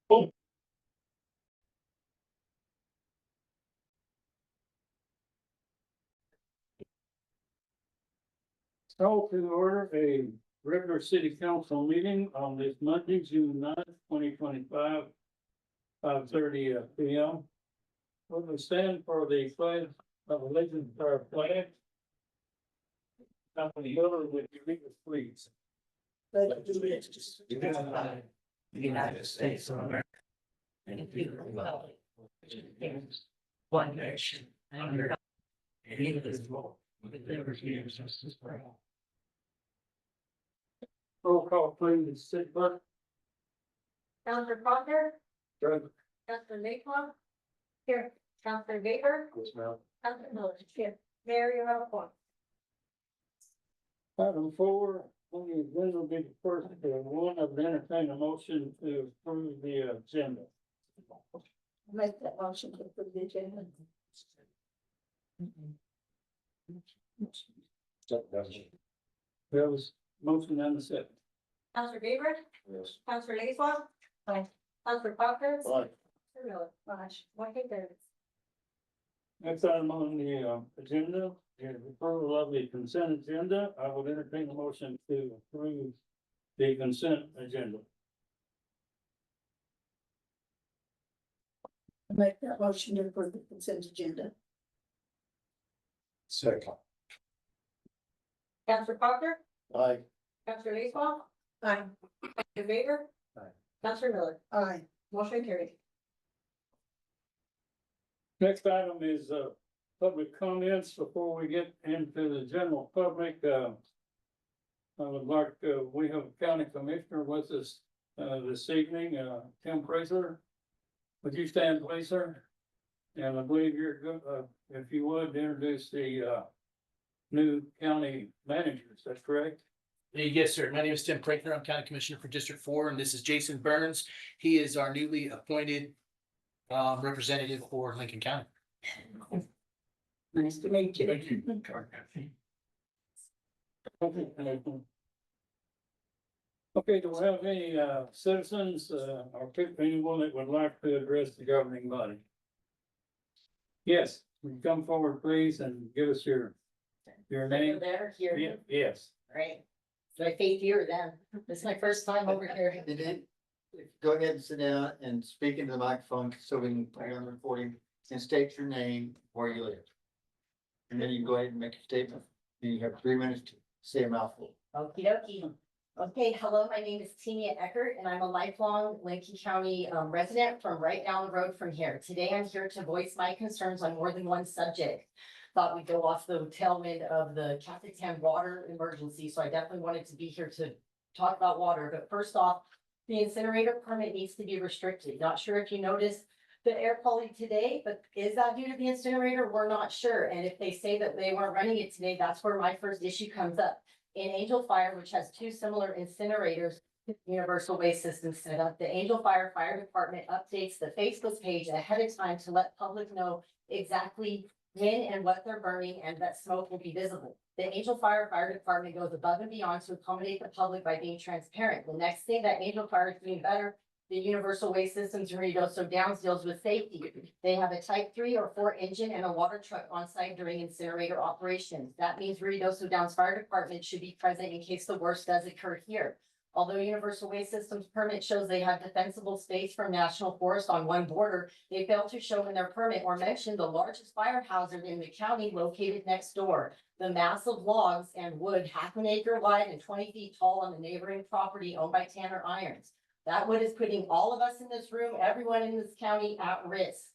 Call to order a regular city council meeting on this Monday, June 9th, 2025, 5:30 p.m. We stand for the pledge of allegiance to our flag. Company Hiller, would you read this, please? Pledge allegiance to the United States of America and to the republic which stands one nation under God, indivisible, with liberty and justice for all. Roll call, please, city clerk. Counselor Proctor, Present. Counselor Lakeland. Here. Counselor Baker, Yes, ma'am. Counselor Miller. Here. Mayor, you have a point. Item 4, on the agenda will be the first one of the entertain a motion to approve the agenda. Make that motion to approve the agenda. There was motion and a second. Counselor Baker, Yes. Counselor Lakeland. Aye. Counselor Proctor. Aye. Counselor Miller. Aye. Motion carries. Next item on the agenda is approval of the consent agenda. I will entertain a motion to approve the consent agenda. Make that motion to approve the consent agenda. Second. Counselor Proctor, Aye. Counselor Lakeland. Aye. Counselor Baker. Aye. Counselor Miller. Aye. Motion carried. Next item is public comments before we get into the general public. I would like, we have a county commissioner with us this evening, Tim Fraser. Would you stand, please, sir? And I believe you're good, if you would introduce the new county manager, is that correct? Yes, sir. My name is Tim Prankner. I'm County Commissioner for District 4, and this is Jason Burns. He is our newly appointed representative for Lincoln County. Nice to meet you. Thank you. Okay, do we have any citizens or anyone that would like to address the governing body? Yes, would you come forward, please, and give us your name? There, here, Yes. right? So I face here then. This is my first time over here. And then, go ahead and sit down and speak into the microphone so we can put it on the recording and state your name, where you live. And then you go ahead and make a statement. And you have 3 minutes to say a mouthful. Okie dokie. Okay, hello, my name is Tina Eckert and I'm a lifelong Lincoln County resident from right down the road from here. Today I'm here to voice my concerns on more than one subject. Thought we'd go off the tailwind of the Capitan water emergency, so I definitely wanted to be here to talk about water. But first off, the incinerator permit needs to be restricted. Not sure if you noticed the air quality today, but is that due to the incinerator? We're not sure. And if they say that they weren't running it today, that's where my first issue comes up. In Angel Fire, which has 2 similar incinerators, Universal Waste System set up, the Angel Fire Fire Department updates the Facebook page ahead of time to let public know exactly when and what they're burning and that smoke will be visible. The Angel Fire Department goes above and beyond to accommodate the public by being transparent. The next thing that Angel Fire is doing better, the Universal Waste Systems in Ruidoso Downs deals with safety. They have a type 3 or 4 engine and a water truck on site during incinerator operations. That means Ruidoso Downs Fire Department should be present in case the worst does occur here. Although Universal Waste Systems permit shows they have defensible space from National Forest on one border, they failed to show in their permit or mention the largest fire hazard in the county located next door. The massive logs and wood 1/2 acre wide and 20 feet tall on the neighboring property owned by Tanner Irons. That wood is putting all of us in this room, everyone in this county at risk.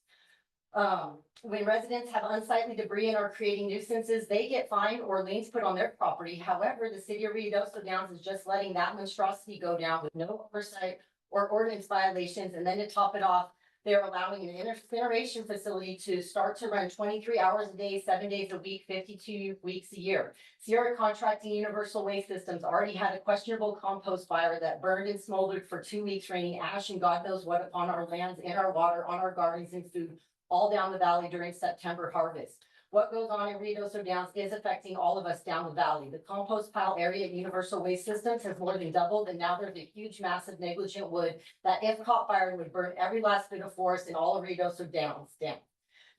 When residents have unsightly debris and are creating nuisances, they get fined or liens put on their property. However, the city of Ruidoso Downs is just letting that monstrosity go down with no oversight or ordinance violations. And then to top it off, they're allowing an incineration facility to start to run 23 hours a day, 7 days a week, 52 weeks a year. Sierra Contracting Universal Waste Systems already had a questionable compost fire that burned and smoldered for 2 weeks, raining ash and God knows what upon our lands, in our water, on our gardens and food, all down the valley during September harvest. What goes on in Ruidoso Downs is affecting all of us down the valley. The compost pile area at Universal Waste Systems has more than doubled, and now there's a huge, massive negligent wood that if caught fire would burn every last bit of forest in all of Ruidoso Downs down.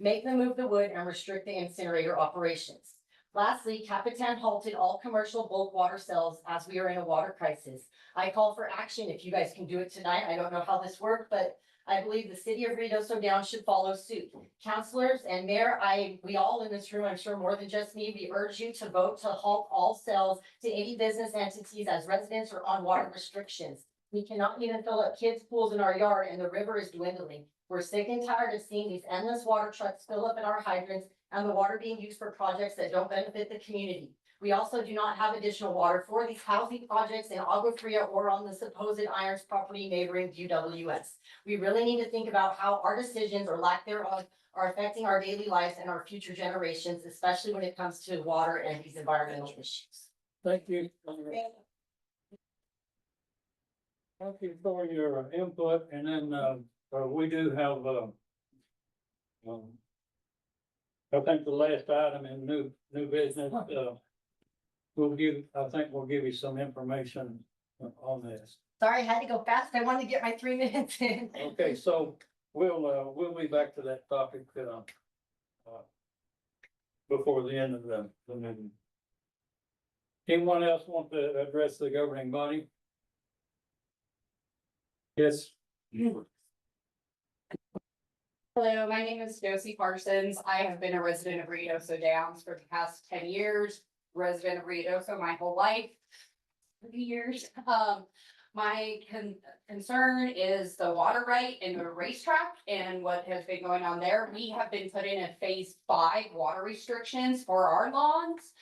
Make them move the wood and restrict the incinerator operations. Lastly, Capitan halted all commercial bulk water sales as we are in a water crisis. I call for action if you guys can do it tonight. I don't know how this worked, but I believe the city of Ruidoso Downs should follow suit. Councilors and mayor, we all in this room, I'm sure more than just me, we urge you to vote to halt all sales to any business entities as residents or on water restrictions. We cannot even fill up kids' pools in our yard and the river is dwindling. We're sick and tired of seeing these endless water trucks fill up in our hydrants and the water being used for projects that don't benefit the community. We also do not have additional water for these housing projects in Agua Fria or on the supposed Irons property neighboring UWS. We really need to think about how our decisions or lack thereof are affecting our daily lives and our future generations, especially when it comes to water and these environmental issues. Thank you. Thank you for your input, and then, we do have, I think the last item in new business, we'll give you some information on this. Sorry, I had to go fast. I wanted to get my 3 minutes in. Okay, so we'll be back to that topic, before the end of the meeting. Anyone else want to address the governing body? Yes. Hello, my name is Josie Parsons. I have been a resident of Ruidoso Downs for the past 10 years, resident of Ruidoso my whole life. 30 years. My concern is the water right and the racetrack and what has been going on there. We have been put in a phase 5 water restrictions for our lawns.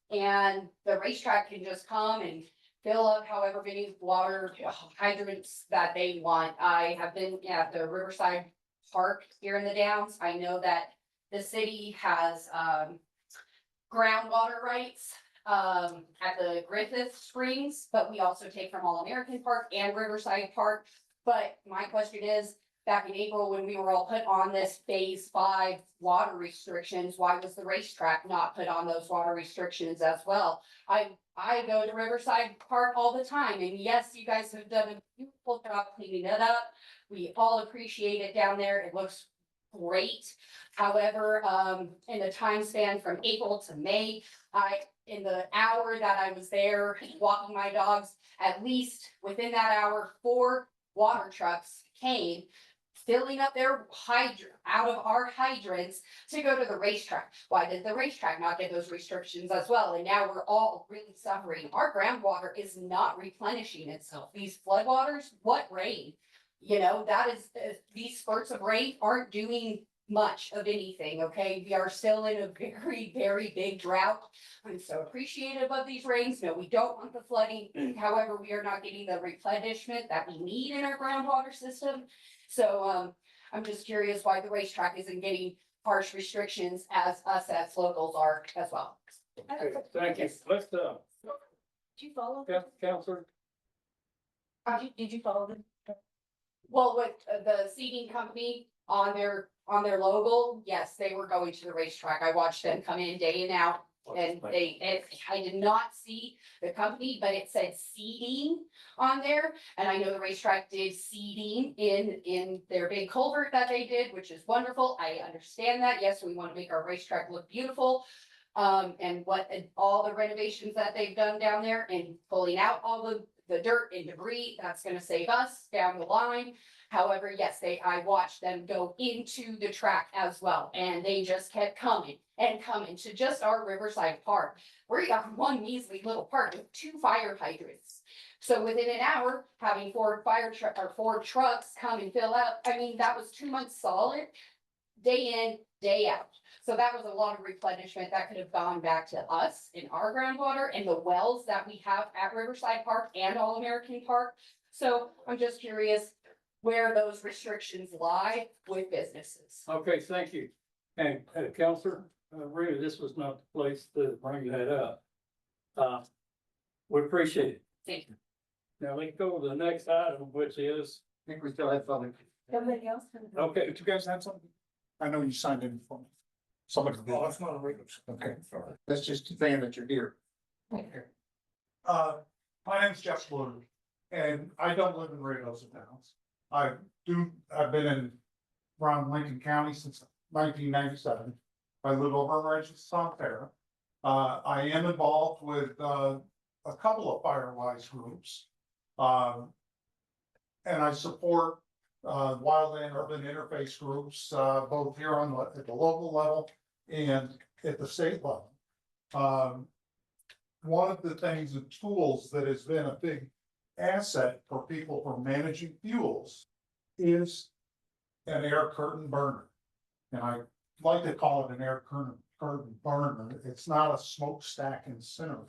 And the racetrack can just come and fill up however many water hydrants that they want. I have been at the Riverside Park here in the Downs. I know that the city has groundwater rights at the Griffith Springs, but we also take from All American Park and Riverside Park. But my question is, back in April, when we were all put on this phase 5 water restrictions, why was the racetrack not put on those water restrictions as well? I go to Riverside Park all the time, and yes, you guys have done a beautiful job cleaning it up. We all appreciate it down there. It looks great. However, in the time span from April to May, in the hour that I was there walking my dogs, at least within that hour, 4 water trucks came filling up their hydrant out of our hydrants to go to the racetrack. Why did the racetrack not get those restrictions as well? And now we're all really suffering. Our groundwater is not replenishing itself. These floodwaters, what rain? You know, that is, these spurts of rain aren't doing much of anything, okay? We are still in a very, very big drought. I'm so appreciative of these rains. No, we don't want the flooding. However, we are not getting the replenishment that we need in our groundwater system. So I'm just curious why the racetrack isn't getting harsh restrictions as us as locals are as well. Okay, thank you. Let's, Did you follow? Counselor. Did you follow them? Well, with the seating company on their logo, yes, they were going to the racetrack. I watched them come in day and out. And I did not see the company, but it said seeding on there. And I know the racetrack did seeding in their big culvert that they did, which is wonderful. I understand that. Yes, we want to make our racetrack look beautiful. And all the renovations that they've done down there and pulling out all the dirt and debris, that's gonna save us down the line. However, yes, I watched them go into the track as well, and they just kept coming and coming to just our Riverside Park. We got one measly little park with 2 fire hydrants. So within an hour, having 4 trucks come and fill out, I mean, that was 2 months solid, day in, day out. So that was a lot of replenishment that could have gone back to us in our groundwater and the wells that we have at Riverside Park and All American Park. So I'm just curious where those restrictions lie with businesses. Okay, thank you. And Counselor, really, this was not the place to bring that up. We appreciate it. Thank you. Now let's go to the next item, which is, I think we still have public. Somebody else? okay, Did you guys have something? I know you signed in for me. Somebody. Oh, it's not a regular. Okay, that's just a fan that you're here. My name's Jeff Blue, and I don't live in Reynosa Downs. I've been in around Lincoln County since 1997. I live over in Righteous, Terra. I am involved with, a couple of Firewise groups. And I support, wildland urban interface groups, both here at the local level and at the state level. One of the things and tools that has been a big asset for people for managing fuels is an air curtain burner. And I like to call it an air curtain burner. It's not a smokestack incinerator.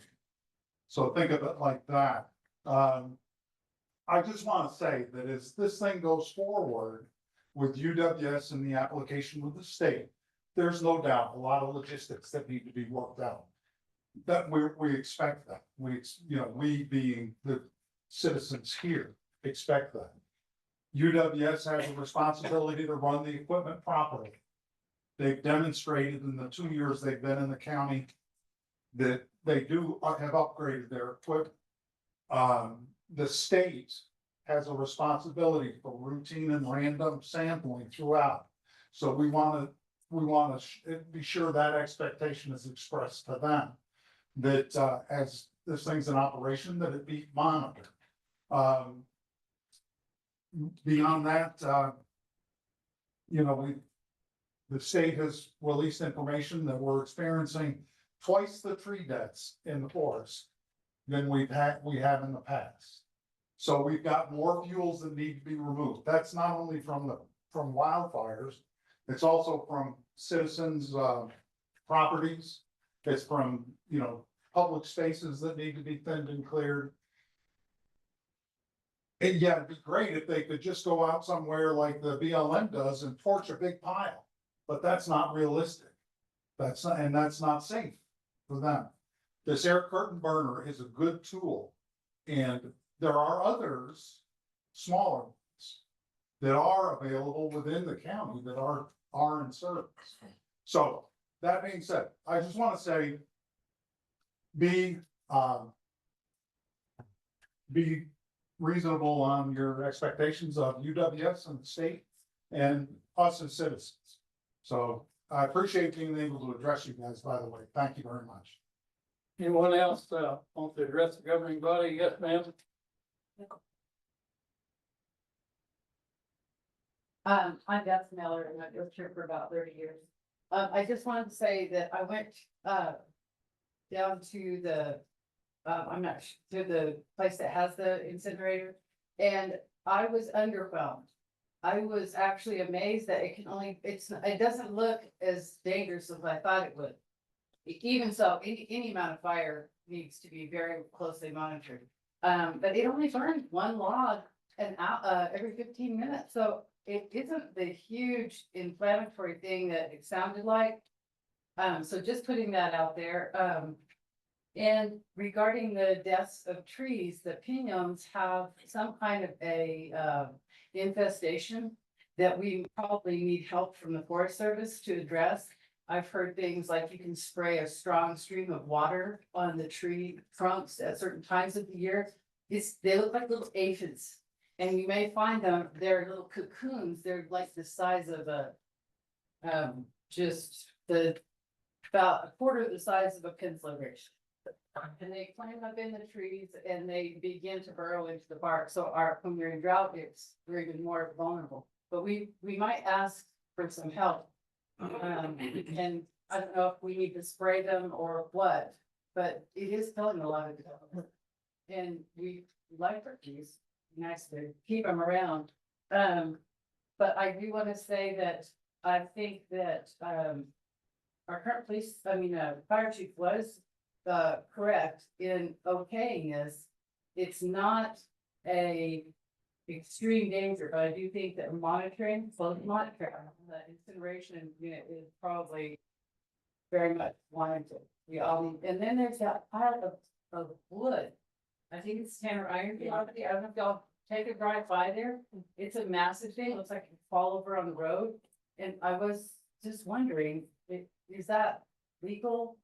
So think of it like that. I just want to say that as this thing goes forward with UWS and the application with the state, there's no doubt a lot of logistics that need to be worked out. That we expect that. We being the citizens here expect that. UWS has a responsibility to run the equipment properly. They've demonstrated in the 2 years they've been in the county that they have upgraded their equipment. The state has a responsibility for routine and random sampling throughout. So we want to be sure that expectation is expressed to them. That as this thing's in operation, that it be monitored. Beyond that, the state has released information that we're experiencing twice the tree deaths in the forest than we have in the past. So we've got more fuels that need to be removed. That's not only from wildfires, it's also from citizens' properties. It's from, public spaces that need to be thinned and cleared. And yeah, it'd be great if they could just go out somewhere like the BLM does and torch a big pile, but that's not realistic. That's not safe for them. This air curtain burner is a good tool, and there are others, smaller ones, that are available within the county that are in service. So that being said, I just want to say, be reasonable on your expectations of UWS and the state and us as citizens. So I appreciate being able to address you guys, by the way. Thank you very much. Anyone else, want to address the governing body? Yes, ma'am. I'm Beth Miller and I've lived here for about 30 years. I just wanted to say that I went, down to the, to the place that has the incinerator, and I was underwhelmed. I was actually amazed that it doesn't look as dangerous as I thought it would. Even so, any amount of fire needs to be very closely monitored. But it only burns one log every 15 minutes, so it isn't the huge inflammatory thing that it sounded like. So just putting that out there. And regarding the deaths of trees, the piñons have some kind of a infestation that we probably need help from the Forest Service to address. I've heard things like you can spray a strong stream of water on the tree trunks at certain times of the year. They look like little aphids, and you may find them, they're little cocoons. They're like the size of about a quarter of the size of a pencil eraser. And they climb up in the trees and they begin to burrow into the bark. So when we're in drought, we're even more vulnerable. But we might ask for some help. And I don't know if we need to spray them or what, but it is killing a lot of them. And we like our trees, nice to keep them around. But I do want to say that I think that our current fire chief was correct in okaying this. It's not a extreme danger, but I do think that monitoring the incineration unit is probably very much warranted. And then there's that pile of wood. I think it's Tanner Iron property. I don't know if y'all take a drive by there. It's a massive thing. It looks like it could fall over on the road. And I was just wondering, is that legal?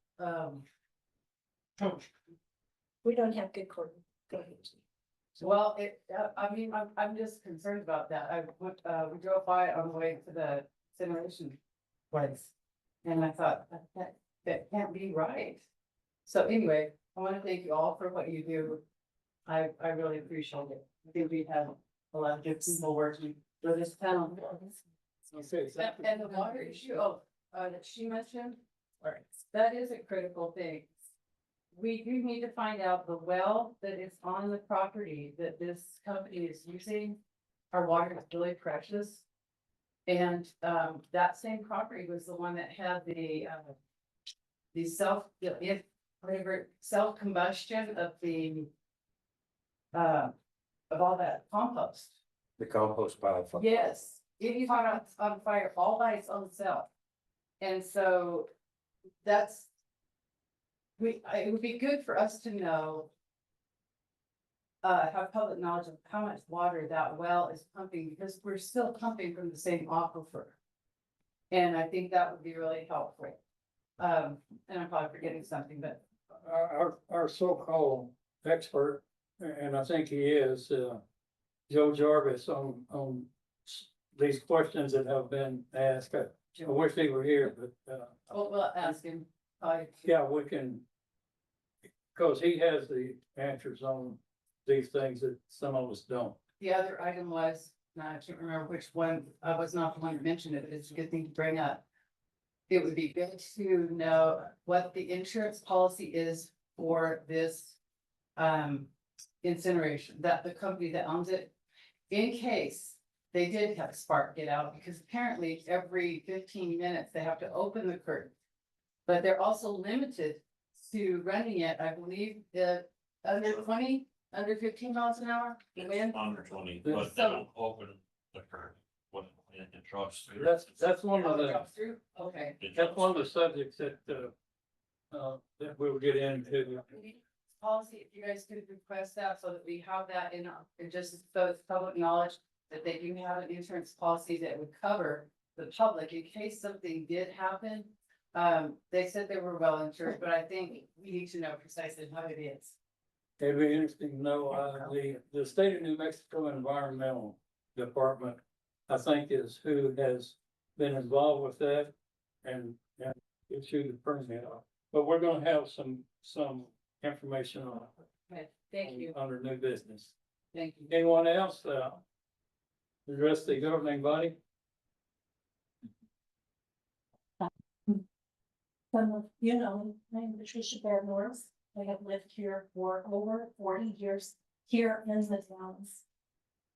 We don't have good court. Go ahead. Well, I mean, I'm just concerned about that. We drove by on the way to the incineration place. And I thought, that can't be right. So anyway, I want to thank you all for what you do. I really appreciate it. I think we have a lot of good people working for this town. Okay, And the water issue, that she mentioned, that is a critical thing. We do need to find out the well that is on the property that this company is using. Our water is really precious. And, that same property was the one that had the self combustion of of all that compost. The compost pile. Yes, it caught on fire all by its own self. And so that's. It would be good for us to know. Have public knowledge of how much water that well is pumping, because we're still pumping from the same aquifer. And I think that would be really helpful. And I'm probably forgetting something, but our so-called expert, and I think he is, Joe Jarvis on these questions that have been asked. I wish he were here, but, we'll ask him. yeah, we can. Cause he has the answers on these things that some of us don't. The other item was, now I can't remember which one, I was not the one who mentioned it, but it's a good thing to bring up. It would be good to know what the insurance policy is for this incineration, that the company that owns it, in case they did have a spark get out, because apparently every 15 minutes they have to open the curtain. But they're also limited to running it, I believe, under 20, under 15 miles an hour. Wind. Under 20, but but they they don't don't open the curtain when it drops through. That's one of the, Drops through? Okay. that's one of the subjects that that we'll get into. Policy, if you guys could request that so that we have that in, just so it's public knowledge that they do have an insurance policy that would cover the public in case something did happen. They said they were well insured, but I think we need to know precisely what it is. It'd be interesting to know, the state of New Mexico Environmental Department, I think is who has been involved with that and issued the permit. But we're gonna have some information on Okay, thank you, under new business. thank you. Anyone else, address the governing body? You know, I'm Patricia Bear Norris. I have lived here for over 40 years here in the towns.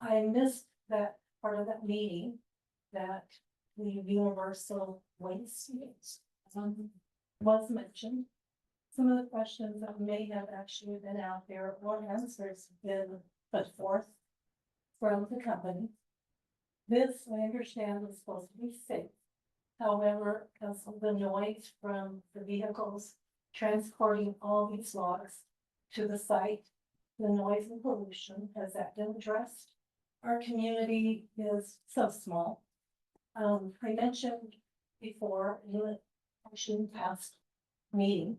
I missed that part of that meeting that the universal waste was mentioned. Some of the questions that may have actually been out there or answers been put forth from the company. This, I understand, is supposed to be safe. However, because of the noise from the vehicles transporting all these logs to the site, the noise and pollution, has that been addressed? Our community is so small. I mentioned before in the actually past meeting.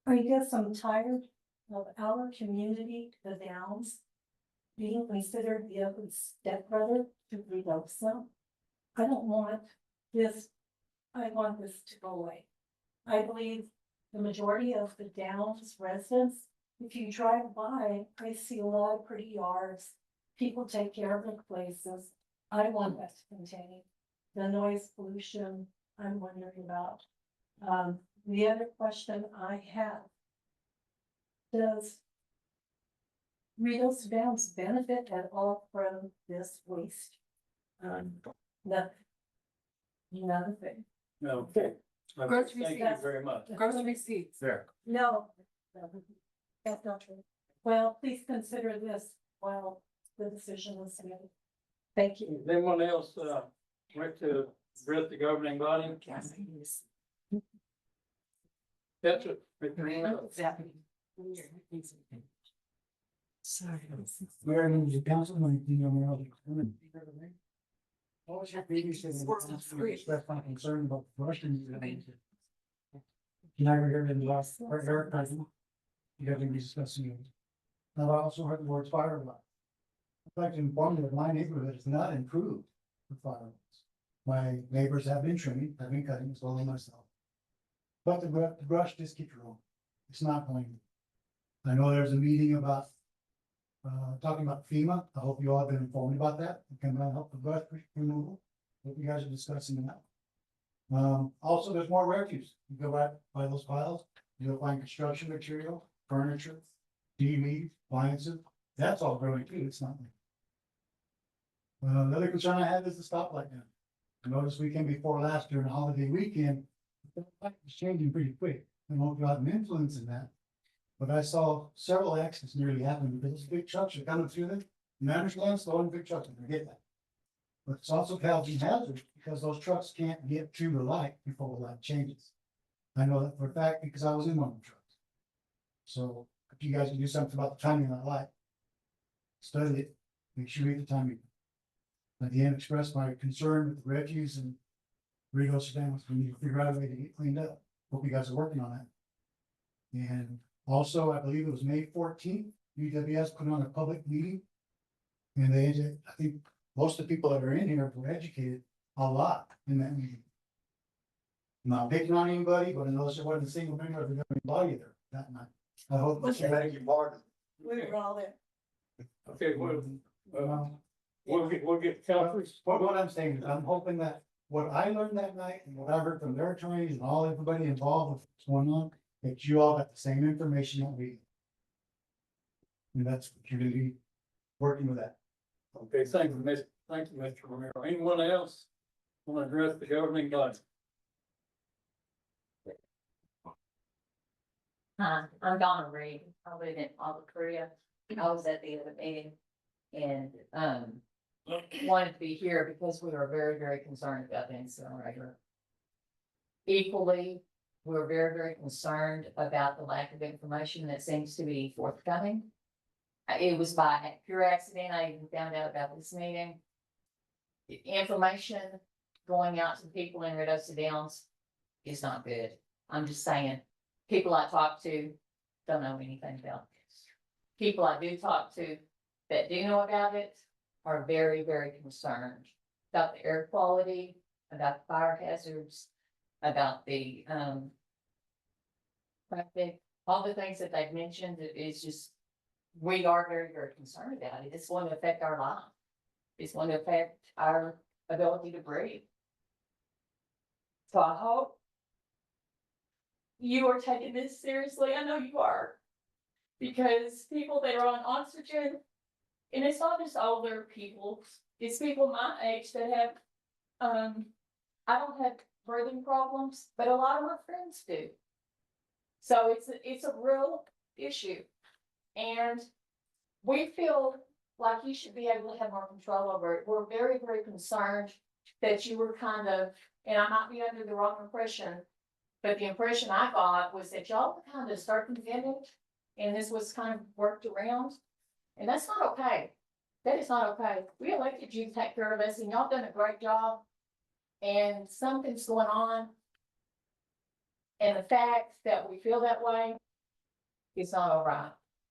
I guess I'm tired of our community, the Downs, being considered the ugly stepbrother to Ruidoso. I don't want this, I want this to go away. I believe the majority of the Downs residents, if you drive by, I see a lot of pretty yards. People take care of their places. I want that to continue. The noise pollution, I'm wondering about. The other question I have. Does Rios Downs benefit at all from this waste? Nothing. Nothing. Okay. Grocery Thank you receipts. very much. Grocery receipts. There. No. That's not true. Well, please consider this while the decision is made. Thank you. Anyone else, went to address the governing body? That's it. Sorry. Where in the council might be on the other. What was your previous? Express my concern about Russian. You never heard of the last, or Eric, you have to be discussing it. Now, I also heard the words firewall. I'd like to inform you that my neighborhood is not improved with firewalls. My neighbors have been trimming, have been cutting, as well as myself. But the brush just keeps growing. It's not going. I know there's a meeting about talking about FEMA. I hope you all have been informed about that. It can help the brush removal. What you guys are discussing that. Also, there's more refuse. You go back by those piles, you'll find construction material, furniture, TV, appliances. That's all growing too. It's not. The other concern I have is the stoplight now. I noticed weekend before last during the holiday weekend, the light was changing pretty quick. I don't know if you have an influence in that. But I saw several accidents nearly happen because those big trucks are coming through them. You understand, slowing big trucks, I get that. But it's also causing hazards because those trucks can't get to the light before the light changes. I know that for a fact because I was in one of the trucks. So if you guys can do something about the timing of that light, study it, make sure you get the timing. Again, express my concern with the refuse and Rigo Sedan, we need to figure out a way to get cleaned up. Hope you guys are working on that. And also, I believe it was May 14th, UWS put on a public meeting. And they, I think most of the people that are in here were educated a lot in that meeting. I'm not picking on anybody, but I noticed there wasn't a single member of the governing body there that night. I hope that's Thank you, Mark. We were all there. Okay, we'll get counselors. What I'm saying is, I'm hoping that what I learned that night and what I heard from their attorneys and all everybody involved with what's going on, that you all got the same information that we. And that's what you're gonna be working with that. Okay, thank you, Mr. Romero. Anyone else want to address the governing body? Hi, I'm Donna Reed. I live in Alta Korea. I was at the other meeting and, wanted to be here because we were very, very concerned about the incinerator. Equally, we were very, very concerned about the lack of information that seems to be forthcoming. It was by pure accident I even found out about this meeting. The information going out to people in Ruidoso Downs is not good. I'm just saying, people I talk to don't know anything about this. People I do talk to that do know about it are very, very concerned about the air quality, about the fire hazards, about the traffic, all the things that they've mentioned. It is just, we are very, very concerned about it. It's going to affect our life. It's going to affect our ability to breathe. So I hope you are taking this seriously. I know you are. Because people that are on oxygen, and it's not just older people, it's people my age that have, I don't have breathing problems, but a lot of my friends do. So it's a real issue. And we feel like you should be able to have more control over it. We're very, very concerned that you were kind of, and I might be under the wrong impression, but the impression I got was that y'all were kind of circumvented and this was kind of worked around. And that's not okay. That is not okay. We elected you to take care of us and y'all done a great job. And something's going on. And the fact that we feel that way is not all right.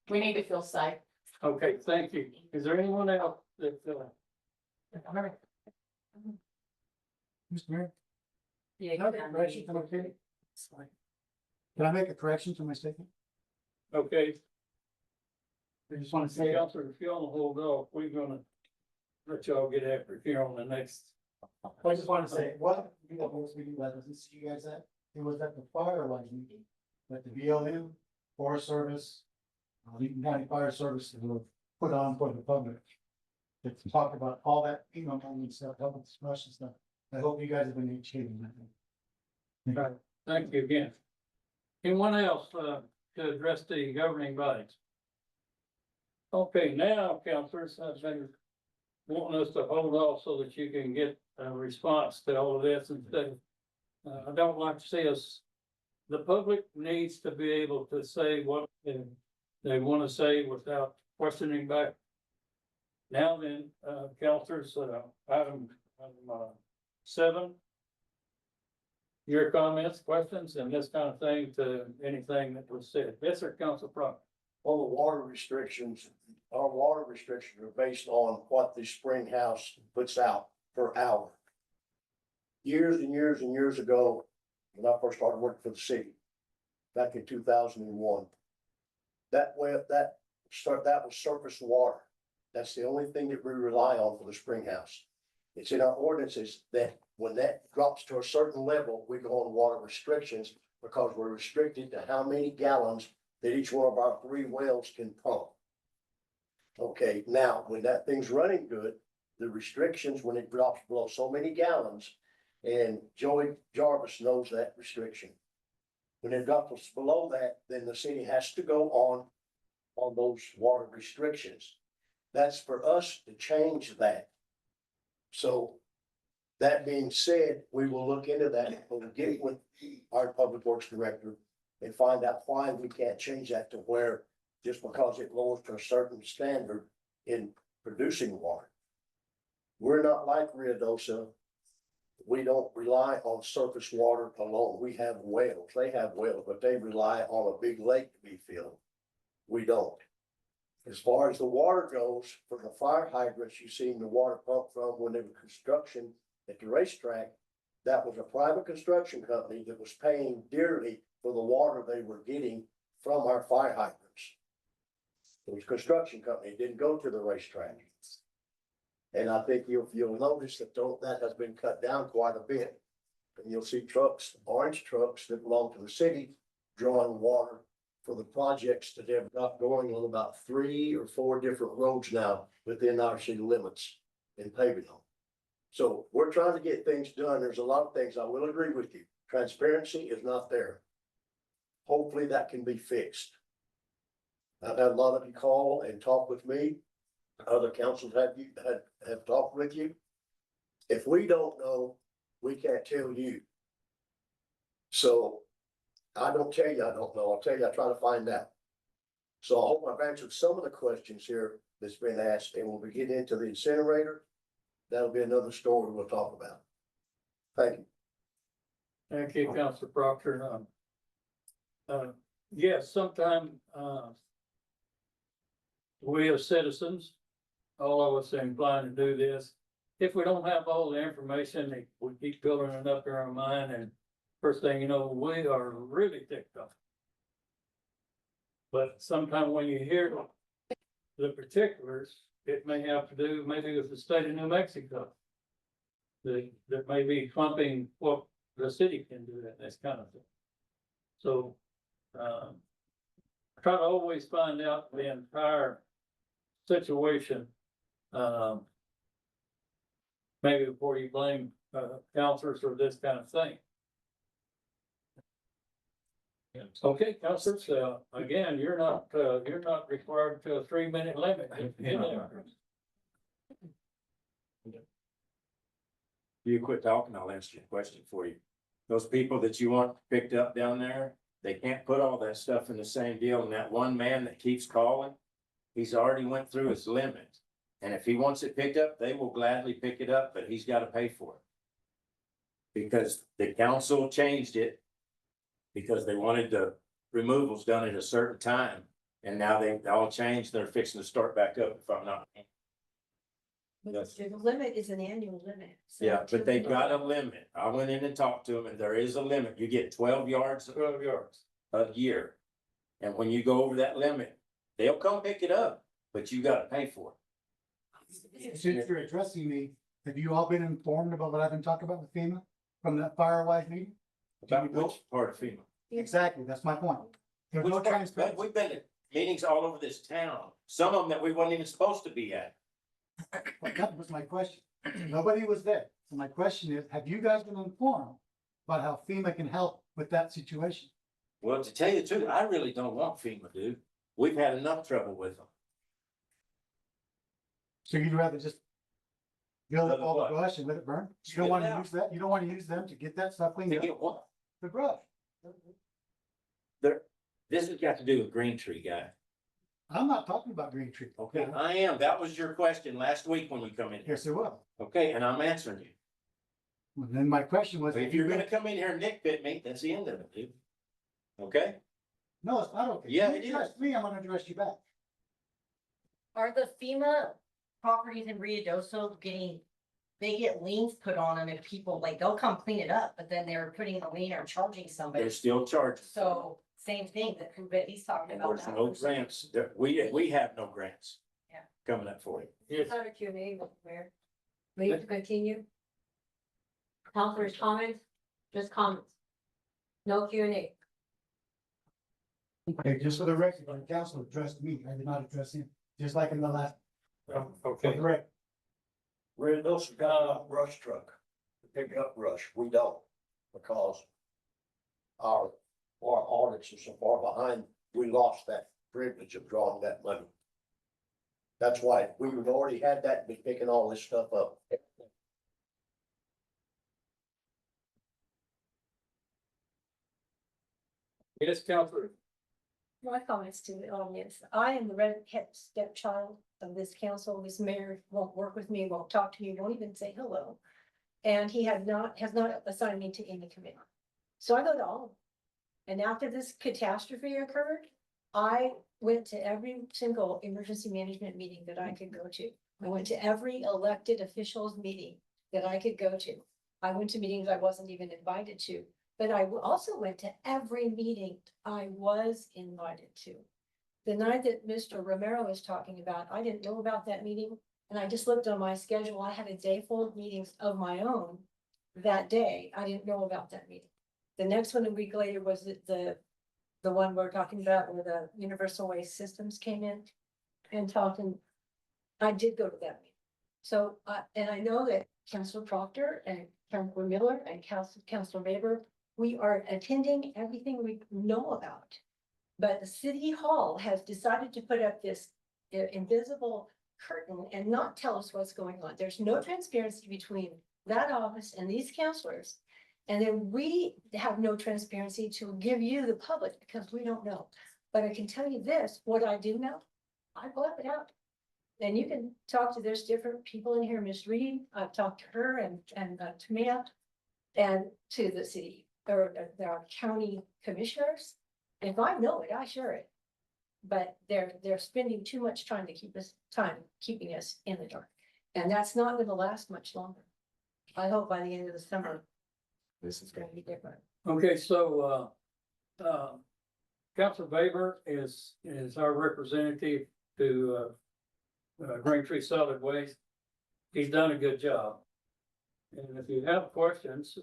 We need to feel safe. Okay, thank you. Is there anyone else that, Mr. Mayor, Yeah. can I make a correction to my statement? Can I make a correction to my statement? okay, I just want to say, Counselor, if you want to hold off, we're gonna let y'all get after here on the next. I just want to say, what, we do that, doesn't see you guys at, it was at the fire line meeting, that the BLM, Forest Service, Lincoln County Fire Service were put on for the public. To talk about all that, money and stuff, public discussion stuff. I hope you guys have been educated on that. Right. Thank you again. Anyone else, to address the governing bodies? Okay, now, counselors, I've been wanting us to hold off so that you can get a response to all of this and stuff. I don't like to see us, the public needs to be able to say what they want to say without questioning back. Now then, counselors, item 7. Your comments, questions, and this kind of thing to anything that was said. Yes, sir, Council Proctor. On the water restrictions, our water restrictions are based on what the spring house puts out per hour. Years and years and years ago, when I first started working for the city, back in 2001. That was surface water. That's the only thing that we rely on for the spring house. It's in our ordinances that when that drops to a certain level, we go on water restrictions because we're restricted to how many gallons that each one of our 3 wells can pump. Okay, now, when that thing's running good, the restrictions, when it drops below so many gallons, and Joey Jarvis knows that restriction. When it drops below that, then the city has to go on those water restrictions. That's for us to change that. So that being said, we will look into that. We'll get with our public works director and find out why we can't change that to where just because it lowers to a certain standard in producing water. We're not like Ruidoso. We don't rely on surface water alone. We have wells. They have wells, but they rely on a big lake to be filled. We don't. As far as the water goes, for the fire hydrants, you seen the water pump from when they were construction at the racetrack, that was a private construction company that was paying dearly for the water they were getting from our fire hydrants. It was a construction company, it didn't go to the racetrack. And I think you'll notice that has been cut down quite a bit. And you'll see trucks, orange trucks that belong to the city drawing water for the projects that they've got going on about 3 or 4 different roads now within our city limits in paving them. So we're trying to get things done. There's a lot of things I will agree with you. Transparency is not there. Hopefully that can be fixed. I've had a lot of you call and talk with me. Other councils have talked with you. If we don't know, we can't tell you. So I don't tell you I don't know. I'll tell you I try to find out. So I hope I've answered some of the questions here that's been asked. And when we get into the incinerator, that'll be another story we'll talk about. Thank you. Thank you, Council Proctor. Yes, sometime, we as citizens, all of us are inclined to do this. If we don't have all the information, we keep building it up in our mind, and first thing you know, we are really ticked off. But sometime when you hear the particulars, it may have to do maybe with the state of New Mexico. That may be clumping what the city can do, that this kind of thing. So, try to always find out the entire situation. Maybe before you blame counselors for this kind of thing. Okay, counselors, again, you're not required to a 3-minute limit. You quit talking, I'll answer your question for you. Those people that you want picked up down there, they can't put all that stuff in the same deal, and that one man that keeps calling, he's already went through his limit. And if he wants it picked up, they will gladly pick it up, but he's gotta pay for it. Because the council changed it. Because they wanted the removals done at a certain time, and now they all changed, they're fixing to start back up, if I'm not. Yes. The limit is an annual limit. So Yeah, but they've got a limit. I went in and talked to them, and there is a limit. You get 12 yards a year. And when you go over that limit, they'll come pick it up, but you gotta pay for it. Since you're addressing me, have you all been informed about what I've been talking about with FEMA from that Firewise meeting? About which part of FEMA? Exactly, that's my point. There's Which no part? transparency. We've been at meetings all over this town, some of them that we weren't even supposed to be at. But that was my question. Nobody was there. So my question is, have you guys been informed about how FEMA can help with that situation? Well, to tell you the truth, I really don't want FEMA, dude. We've had enough trouble with them. So you'd rather just build up all the What? brush and let it burn? You Spit don't it want to out. use that? You don't want to use them to get that stuff cleaned To up? get what? The brush. This has got to do with Green Tree guy. I'm not talking about Green Tree. Okay, I am. That was your question last week when you come in. here. Yes, it will. Okay, and I'm answering you. Well, then my question was. If you're gonna come in here and nitpick me, that's the end of it, dude. Okay? No, it's not okay. Yeah, You it is. address me, I'm gonna address you back. Are the FEMA properties in Ruidoso they get liens put on them if people, like, they'll come clean it up, but then they're putting a lien or charging somebody. They're still charging. So same thing that he's talking about. There's no grants. We have no grants. Yeah. Coming up for you. Yes, Not a Q&A, Mr. Mayor. Will you continue? Counselor's comments, just comments. No Q&A. Okay, just for the record, the council addressed me, I did not address him, just like in the last. For okay. the record. Ruidoso got a brush truck to pick up brush. We don't. Because our audits are so far behind, we lost that privilege of drawing that money. That's why we would already had that, be picking all this stuff up. Yes, Counselor. My comments to the audience, I am the redhead stepchild of this council, this mayor won't work with me, won't talk to me, won't even say hello. And he has not assigned me to any committee. So I go to all of them. And after this catastrophe occurred, I went to every single emergency management meeting that I could go to. I went to every elected officials meeting that I could go to. I went to meetings I wasn't even invited to. But I also went to every meeting I was invited to. The night that Mr. Romero was talking about, I didn't know about that meeting. And I just looked on my schedule. I had a day full of meetings of my own that day. I didn't know about that meeting. The next one a week later was the one we're talking about where the Universal Waste Systems came in and talked, and I did go to that meeting. So, and I know that Councilor Proctor and Councilor Miller and Councilor Weber, we are attending everything we know about. But the city hall has decided to put up this invisible curtain and not tell us what's going on. There's no transparency between that office and these counselors. And then we have no transparency to give you, the public, because we don't know. But I can tell you this, what I do know, I blab it out. And you can talk to, there's different people in here, Miss Reed, I've talked to her and Tamia, and to the city, or there are county commissioners. If I know it, I share it. But they're spending too much time to keeping us in the dark. And that's not gonna last much longer. I hope by the end of the summer, this is gonna be different. Okay, so, Councilor Weber is our representative to, Green Tree Solid Waste. He's done a good job. And if you have questions,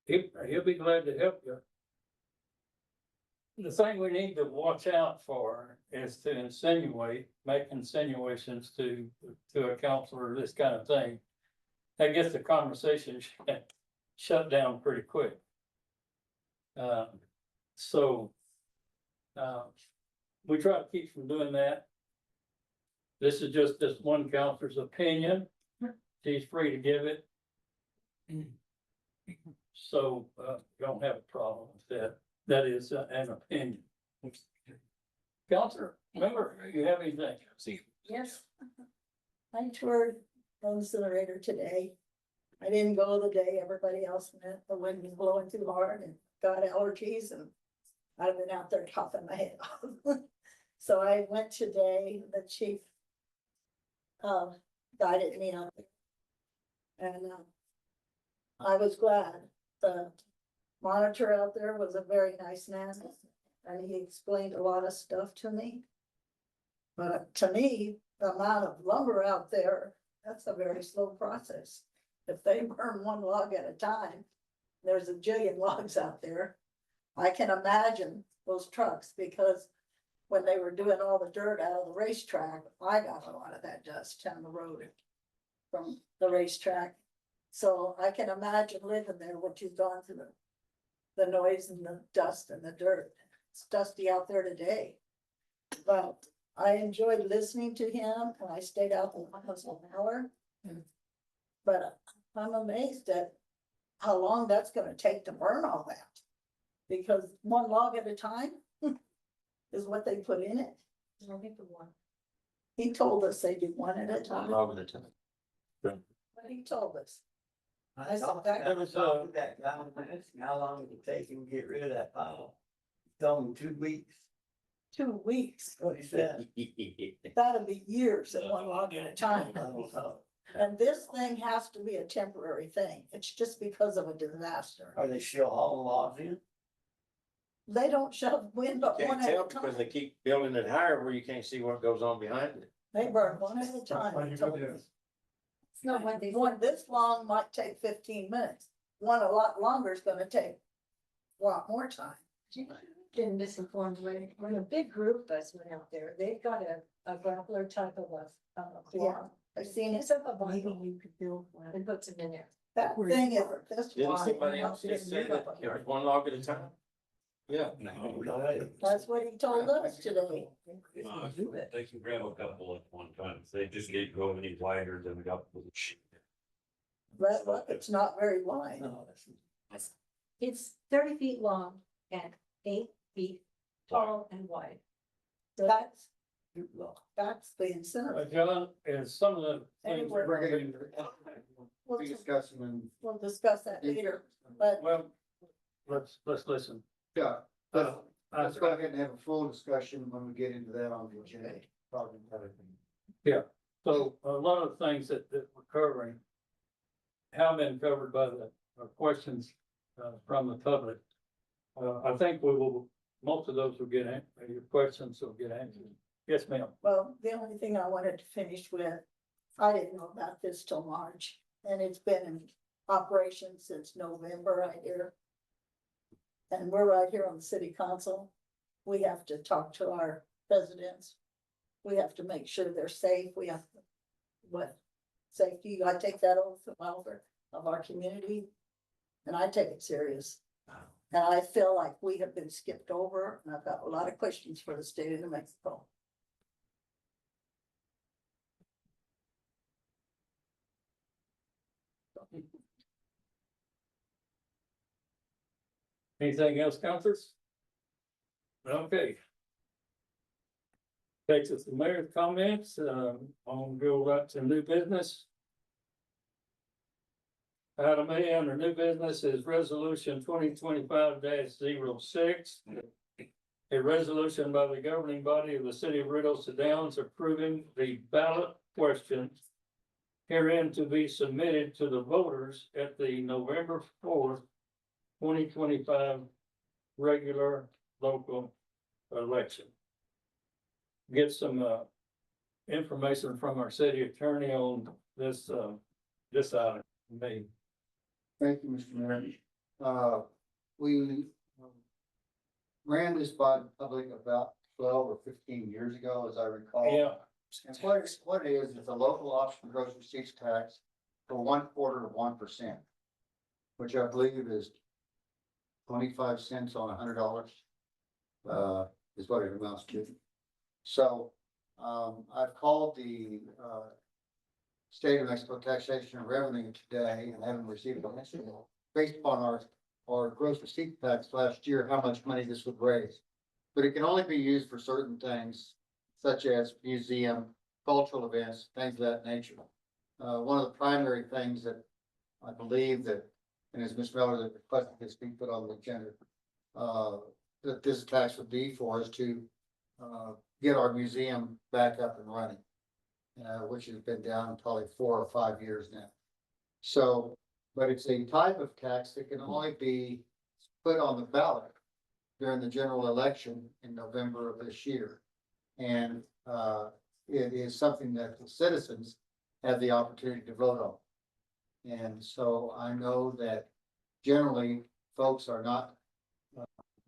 he'll be glad to help you. The thing we need to watch out for is to make insinuations to a counselor, this kind of thing. That gets the conversation shut down pretty quick. We try to keep from doing that. This is just this one counselor's opinion. She's free to give it. So, don't have a problem with that. That is an opinion. Counselor, remember, you have anything? Yes. I toured the incinerator today. I didn't go the day everybody else went. The wind was blowing too hard and got allergies, and I've been out there coughing my head off. So I went today, the chief guided me out there. And I was glad. The monitor out there was a very nice man, and he explained a lot of stuff to me. But to me, the amount of lumber out there, that's a very slow process. If they burn one log at a time, there's a jillion logs out there. I can imagine those trucks, because when they were doing all the dirt out of the racetrack, I got a lot of that dust down the road from the racetrack. So I can imagine living there, what you've gone through, the noise and the dust and the dirt. It's dusty out there today. But I enjoyed listening to him, and I stayed out for almost an hour. But I'm amazed at how long that's gonna take to burn all that. Because one log at a time, is what they put in it. I'll get the one. He told us they did one at a time, All the time. but he told us. I saw talked that. to that guy, and asked him how long did it take him to get rid of that pile? He told me 2 weeks, 2 weeks, what he said. that'll be years at one log at a time. And this thing has to be a temporary thing. It's just because of a disaster. Are they still hauling logs in? They don't shove wind but one Can't at tell a because they time. keep building it higher where you can't see what goes on behind it. They burn one at a time. Why you go there? It's not what they. One this long might take 15 minutes. One a lot longer is gonna take a lot more time. Been misinformed, when a big group of us went out there, they've got a grappler type of a Yeah, cloth. I've seen it. It's up a Bible you could build one and puts them in there. That thing is this Didn't wide. somebody else just say that it was one log at a time? Yeah. That's what he told us today. They can grab a couple at one time, if they just get go any wider than a couple of sheet. But it's not very wide. No, that's. It's 30 feet long and 8 feet tall and wide. That's, too long. that's the incentive. John, is some of the things. Anywhere. We'll, We discuss them in, we'll discuss that later, but Well, let's listen. yeah, let's, I- let's go ahead and have a full discussion when we get into that on the agenda. Probably better. So a lot of things that we're covering have been covered by the questions from the public. I think we will, most of those will get, your questions will get answered. Yes, ma'am. well, the only thing I wanted to finish with, I didn't know about this till March, and it's been in operation since November, I hear. And we're right here on the city council. We have to talk to our residents. We have to make sure they're safe. We have to, what, safety, you gotta take that oath of welfare of our community. And I take it serious. And I feel like we have been skipped over, and I've got a lot of questions for the state of New Mexico. Anything else, councilors? Okay. Takes us to mayor's comments, I'll go right to new business. Item A under new business is resolution 2025-06. A resolution by the governing body of the city of Riddles Downs approving the ballot questions herein to be submitted to the voters at the November 4th, 2025 regular local election. Get some information from our city attorney on this item. Me. Thank you, Mr. Mayor. We ran this by the public about 12 or 15 years ago, as I recall. Yeah, And what it is a local option gross receipts tax for 1/4 of 1%, which I believe is 25 cents on $100, is what it amounts to. So, I've called the, State of Mexico Taxation and Revenue today and haven't received an answer based upon our gross receipt tax last year, how much money this would raise. But it can only be used for certain things such as museum, cultural events, things of that nature. One of the primary things that I believe that, and as Ms. Miller that requested this be put on the agenda, that this tax would be for us to, get our museum back up and running. Which has been down probably 4 or 5 years now. So, but it's a type of tax that can only be put on the ballot during the general election in November of this year. And it is something that the citizens have the opportunity to vote on. And so I know that generally folks are not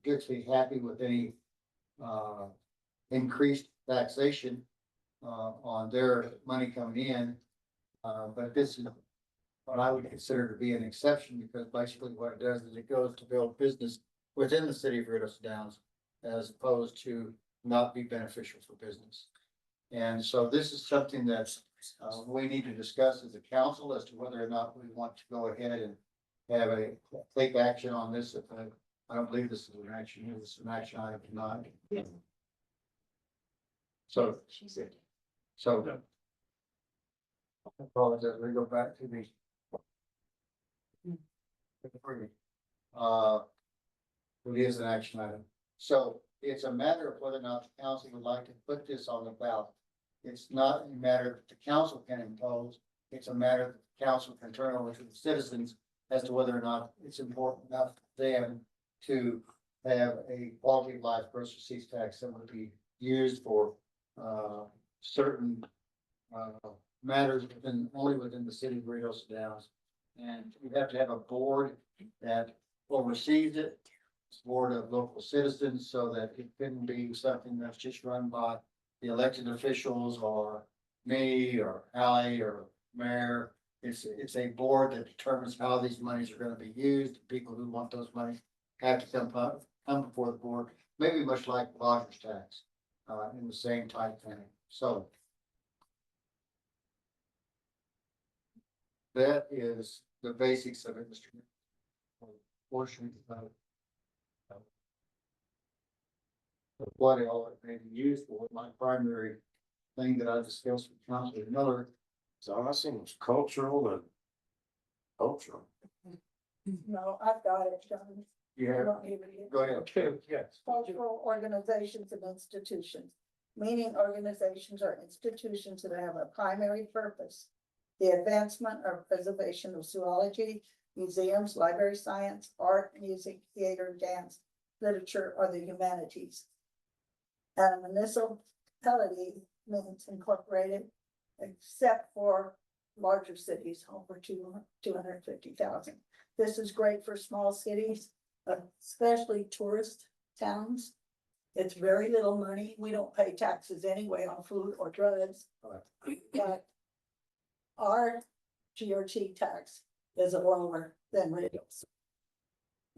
particularly happy with any increased taxation on their money coming in. But this is what I would consider to be an exception, because basically what it does is it goes to build business within the city of Riddles Downs, as opposed to not be beneficial for business. And so this is something that we need to discuss as a council as to whether or not we want to go ahead and take action on this. I don't believe this is an action, this is an action item tonight. So, so. I apologize, we go back to the. It is an action item. So it's a matter of whether or not the council would like to put this on the ballot. It's not a matter that the council can impose. It's a matter that the council can turn over to the citizens as to whether or not it's important enough for them to have a quality of life gross receipts tax that would be used for certain matters only within the city of Rio Downs. And we have to have a board that oversees it, board of local citizens, so that it couldn't be something that's just run by the elected officials or me or Ally or mayor. It's a board that determines how these monies are gonna be used. People who want those monies have to come before the board, maybe much like lodger's tax, in the same type thing. So that is the basics of it, Mr. Portion of what all it may be used for. My primary thing that I discussed with Councilor Miller. So all I seen was cultural and cultural. No, I've got it, John. You I have, don't need it. go ahead. Okay, yes. Cultural organizations and institutions, meaning organizations or institutions that have a primary purpose. The advancement or preservation of zoology, museums, library science, art, music, theater, dance, literature, or the humanities. And a municipality means incorporated, except for larger cities over 250,000. This is great for small cities, especially tourist towns. It's very little money. We don't pay taxes anyway on food or drugs. But our GRT tax is lower than Riddle's.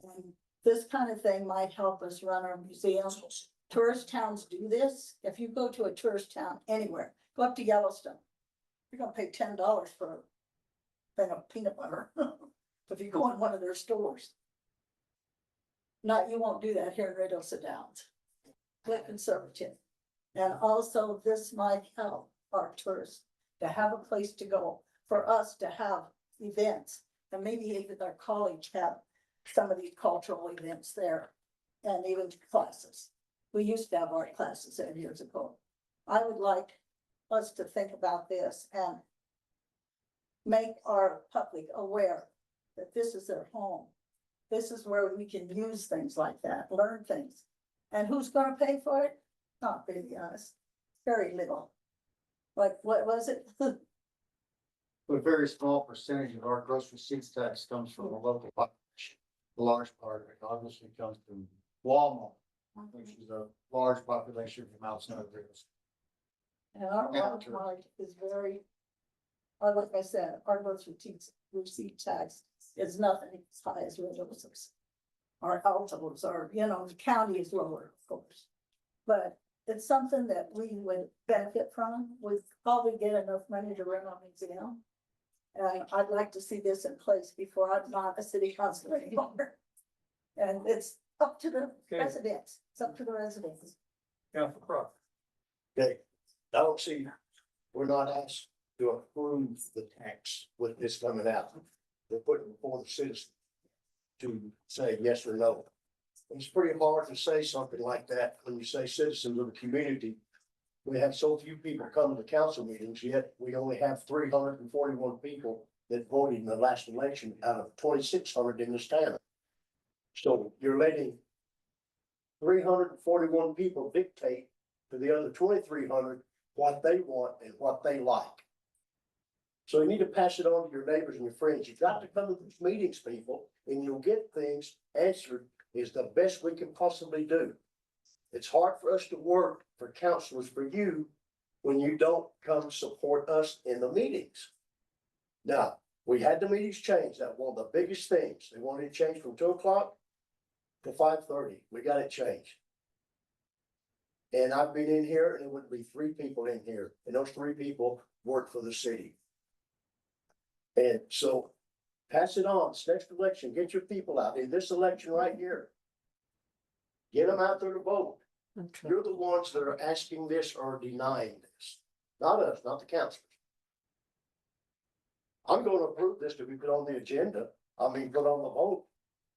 And this kind of thing might help us run our museums. Tourist towns do this. If you go to a tourist town anywhere, go up to Yellowstone, you're gonna pay $10 for a thing of peanut butter. If you go in one of their stores. You won't do that here in Red Osa Downs. We're conservative. And also this might help our tourists to have a place to go, for us to have events. And maybe even our college have some of these cultural events there and even classes. We used to have art classes there years ago. I would like us to think about this and make our public aware that this is their home. This is where we can use things like that, learn things. And who's gonna pay for it? Not really us, very little. Like, what was it? A very small percentage of our gross receipts tax comes from the local population. The large part of it obviously comes from Walmart, which is a large population from outside of Rio. And our Walmart is very, like I said, our gross receipt tax is nothing as high as Riddle's. Our Altos are, the county is lower, of course. But it's something that we would benefit from. We probably get enough money to run our museum. And I'd like to see this in place before I'm not a city councilor anymore. And it's up to the residents, it's up to the residents. Council Cross. Okay, I don't see, we're not asked to approve the tax with this coming out. They're putting it before the citizens to say yes or no. It's pretty hard to say something like that when you say citizens of the community. We have so few people come to council meetings, yet we only have 341 people that voted in the last election out of 2,600 in this town. So you're letting 341 people dictate to the other 2,300 what they want and what they like. So you need to pass it on to your neighbors and your friends. You've got to come to these meetings, people, and you'll get things answered is the best we can possibly do. It's hard for us to work for counselors for you when you don't come support us in the meetings. Now, we had the meetings changed. That was one of the biggest things. They wanted it changed from 2 o'clock to 5:30. We got it changed. And I've been in here and it would be 3 people in here, and those 3 people work for the city. And so pass it on. This next election, get your people out in this election right here. Get them out there to vote. You're the ones that are asking this or denying this, not us, not the councilors. I'm gonna approve this to be put on the agenda, put on the vote,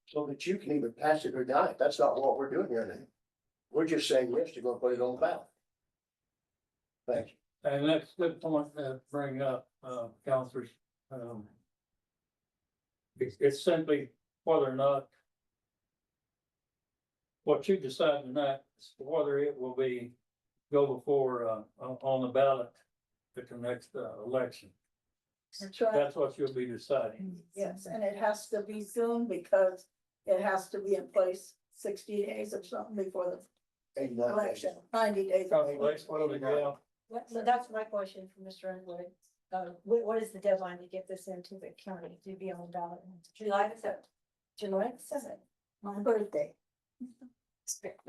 so that you can either pass it or deny it. That's not what we're doing here now. We're just saying, yes, you're gonna put it on the ballot. Thank you. And that's a good point to bring up, counselors. It's simply whether or not what you decide tonight is whether it will go before, on the ballot at the next, election. That's right. That's what you'll be deciding. Yes, and it has to be soon because it has to be in place 60 days or something before the 89 days. election, 90 days. So that's my question for Mr. Underwood. What is the deadline to get this into the county to be on the ballot? July the 7th. July the 7th, My birthday.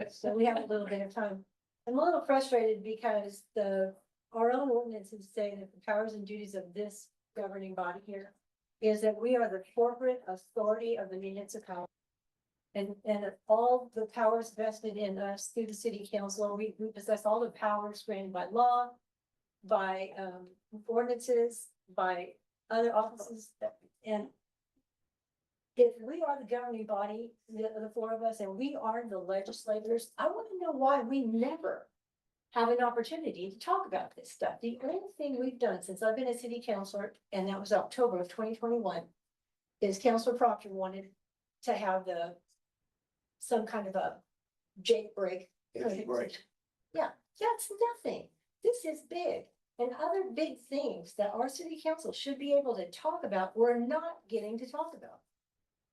so we have a little bit of time. I'm a little frustrated because our own ordinances say that the powers and duties of this governing body here is that we are the corporate authority of the municipality. And all the powers vested in us through the city council, we possess all the powers granted by law, by ordinances, by other offices, and if we are the governing body, the four of us, and we are the legislators, I want to know why we never have an opportunity to talk about this stuff. The only thing we've done since I've been a city councilor, and that was October of 2021, is Councilor Proctor wanted to have some kind of a Jake break. Right. Yeah, that's nothing. This is big. And other big things that our city council should be able to talk about, we're not getting to talk about.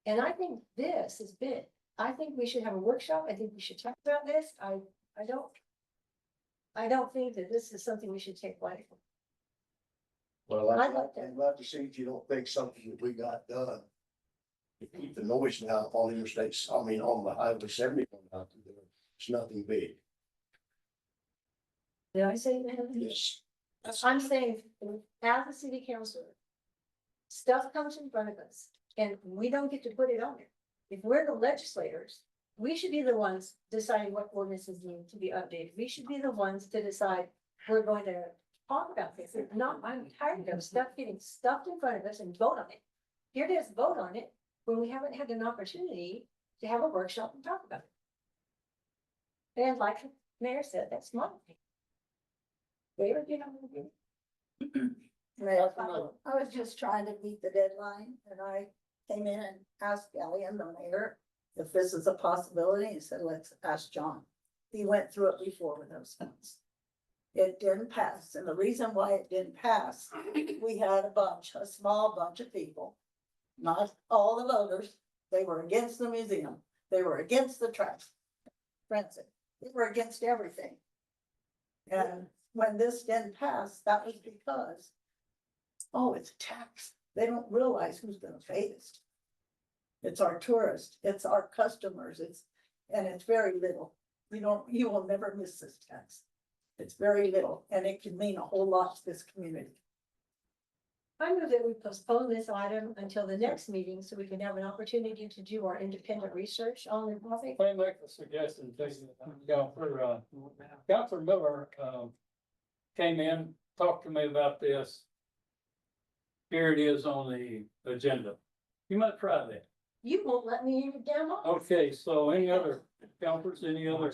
And I think this is big. I think we should have a workshop. I think we should talk about this. I don't think that this is something we should take lightly. Well, I'd like to- I'd love to see if you don't think something that we got done. To keep the noise down on the interstates, on the highway 70 going out through there, it's nothing big. Did I say that? Yes. I'm saying, as a city councilor, stuff comes in front of us and we don't get to put it on there. If we're the legislators, we should be the ones deciding what ordinances need to be updated. We should be the ones to decide we're going to talk about this. If not, I'm tired of stuff getting stuffed in front of us and vote on it. Here it is, vote on it when we haven't had an opportunity to have a workshop and talk about it. And like the mayor said, that's my opinion. David, you know. Well, I was just trying to meet the deadline and I came in and asked Ellie and the mayor if this is a possibility. He said, let's ask John. He went through it before with those things. It didn't pass. And the reason why it didn't pass, we had a small bunch of people, not all the voters. They were against the museum. They were against the trash. Transit. They were against everything. And when this didn't pass, that was because, oh, it's a tax. They don't realize who's gonna pay this. It's our tourists, it's our customers, and it's very little. You will never miss this tax. It's very little, and it can mean a whole lot to this community. I move that we postpone this item until the next meeting so we can have an opportunity to do our independent research on the topic. If I make a suggestion, Counselor Miller, came in, talked to me about this. Here it is on the agenda. You might try that. You won't let me even down off. Okay, so any other counselors, any other?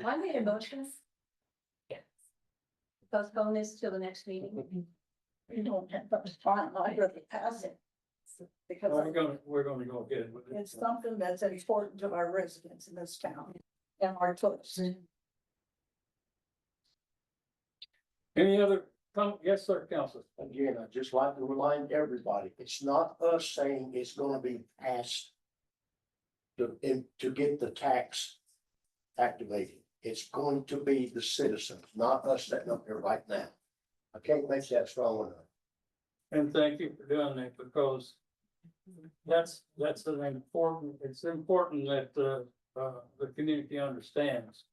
I made a motion. Yes. Postpone this till the next meeting. You don't have much time, I'd rather pass it. Because We're gonna go ahead with it. it's something that's important to our residents in this town and our tourists. Any other, yes, sir, Counselor. Again, I'd just like to remind everybody, it's not us saying it's gonna be passed to get the tax activated. It's going to be the citizens, not us sitting up here right now. I can't make that strong enough. And thank you for doing that because that's an important, it's important that the community understands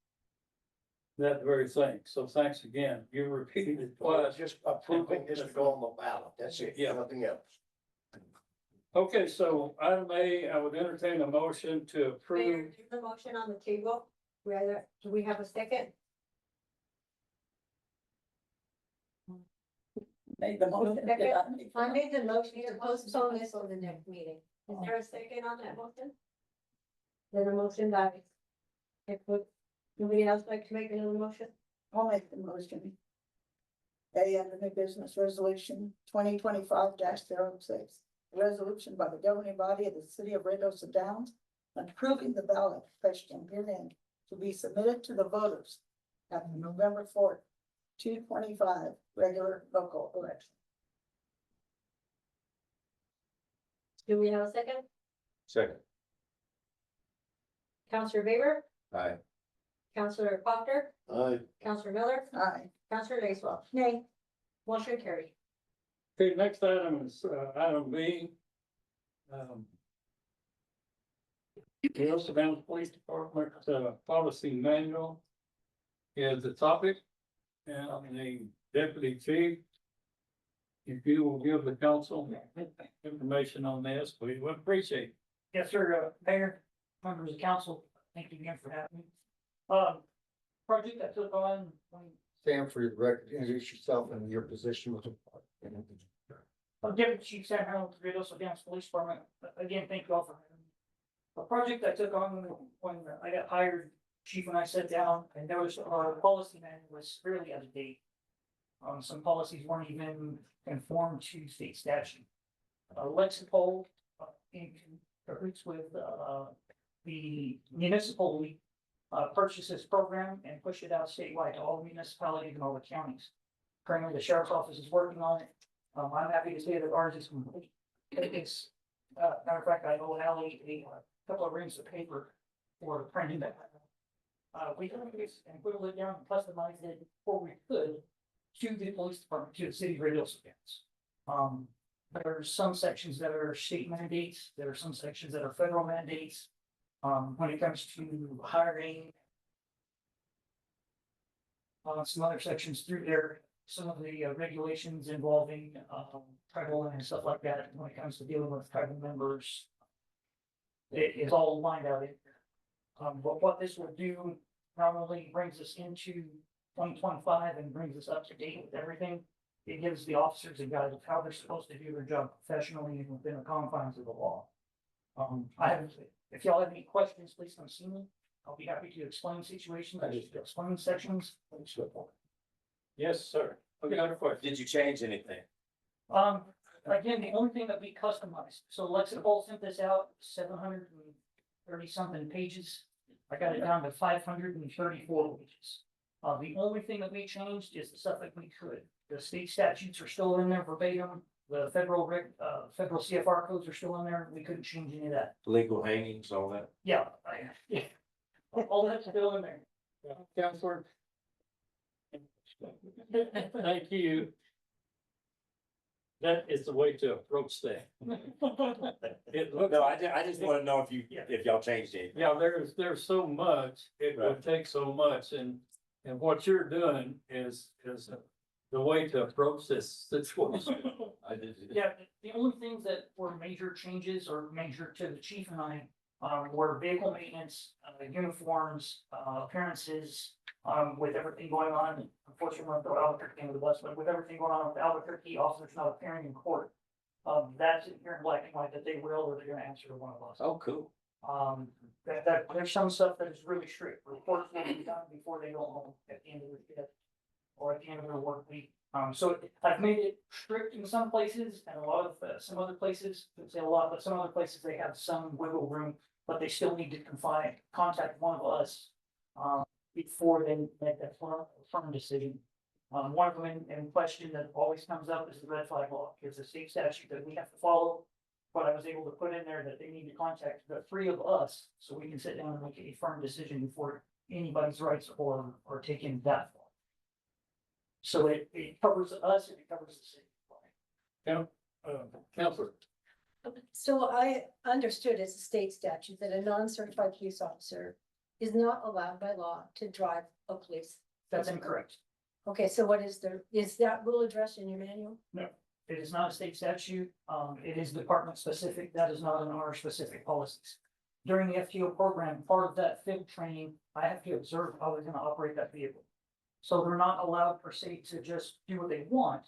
that very thing. So thanks again. You repeated it twice. Just approving this to go on the ballot. That's it. Yeah. Nothing else. Okay, so item A, I would entertain a motion to Mayor, approve. is the motion on the table? Do we have a second? Made the motion. Second. Yeah. I made the motion to postpone this on the next meeting. Is there a second on that motion? Then the motion dies. If, anybody else like to make another motion? I'll make the motion. A, under new business resolution 2025-06, resolution by the governing body of the city of Red Oaks Downs approving the ballot question herein to be submitted to the voters at the November 4th, 2025 regular local election. Do we have a second? Second. Counselor Weber, Aye. Counselor Proctor, Aye. Counselor Miller, Aye. Counselor Lacewell. Nay. Motion carried. Okay, next item is, item B. The Alabama Police Department, policy manual is the topic. And the deputy chief, if you will give the council information on this, we would appreciate it. Yes, sir, Mayor, members of council, thank you again for having me. Project I took on, Sam, for the record, introduce yourself and your position with the. Deputy Chief Sam Harold, Riddles, Adams Police Department, again, thank you all for having me. A project I took on when I got hired, chief and I sat down, and there was, our policy manual was fairly out of date. Some policies weren't even conformed to state statute. Lexipol, in cahoots with, the municipal purchased this program and pushed it out statewide to all the municipalities and all the counties. Currently, the sheriff's office is working on it. I'm happy to say that ours is complete. It's, matter of fact, I owe Ally a couple of reams of paper for printing that. We took this and whittled it down and customized it before we could to the police department, to the city radio events. There are some sections that are state mandates, there are some sections that are federal mandates. When it comes to hiring. Some other sections through there, some of the regulations involving tribal and stuff like that, when it comes to dealing with tribal members. It is all lined out in there. But what this will do not only brings us into 2025 and brings us up to date with everything. It gives the officers a guide of how they're supposed to do their job professionally and within the confines of the law. If y'all have any questions, please come see me. I'll be happy to explain situations, explain sections. Yes, sir. Okay, other question. Did you change anything? Again, the only thing that we customized, so Lexipol sent this out, 730 something pages. I got it down to 534 pages. The only thing that we changed is the stuff that we could. The state statutes are still in there verbatim. The federal CFR codes are still in there. We couldn't change any of that. Legal hangings, all that? Yeah, all that's still in there. Counselor. Thank you. That is the way to approach that. It looks. No, I just wanna know if y'all changed anything. Yeah, there's so much, it would take so much, and what you're doing is the way to approach this situation. Yeah, the only things that were major changes or major to the chief and I, were vehicle maintenance, uniforms, appearances, with everything going on. Unfortunately, we'll throw Albuquerque into the bus, but with everything going on with Albuquerque, officers not appearing in court. That's in here in black and white that they will, or they're gonna answer to one of us. Oh, cool. There's some stuff that is really strict. Reports will be done before they go home at the end of the shift or at the end of their work week. So I've made it strict in some places and a lot of, some other places, I would say a lot, but some other places they have some wiggle room, but they still need to contact one of us, before they make that firm decision. One of them in question that always comes up is the red flag law. It's a state statute that we have to follow. But I was able to put in there that they need to contact the three of us, so we can sit down and make a firm decision before anybody's rights or taken that far. So it covers us and it covers the city. Counselor. So I understood it's a state statute that a non-certified police officer is not allowed by law to drive a police. That's incorrect. Okay, so what is is that rule addressed in your manual? No, it is not a state statute. It is department specific. That is not in our specific policies. during the FTO program, part of that field training, I have to observe how they're gonna operate that vehicle. So they're not allowed per se to just do what they want.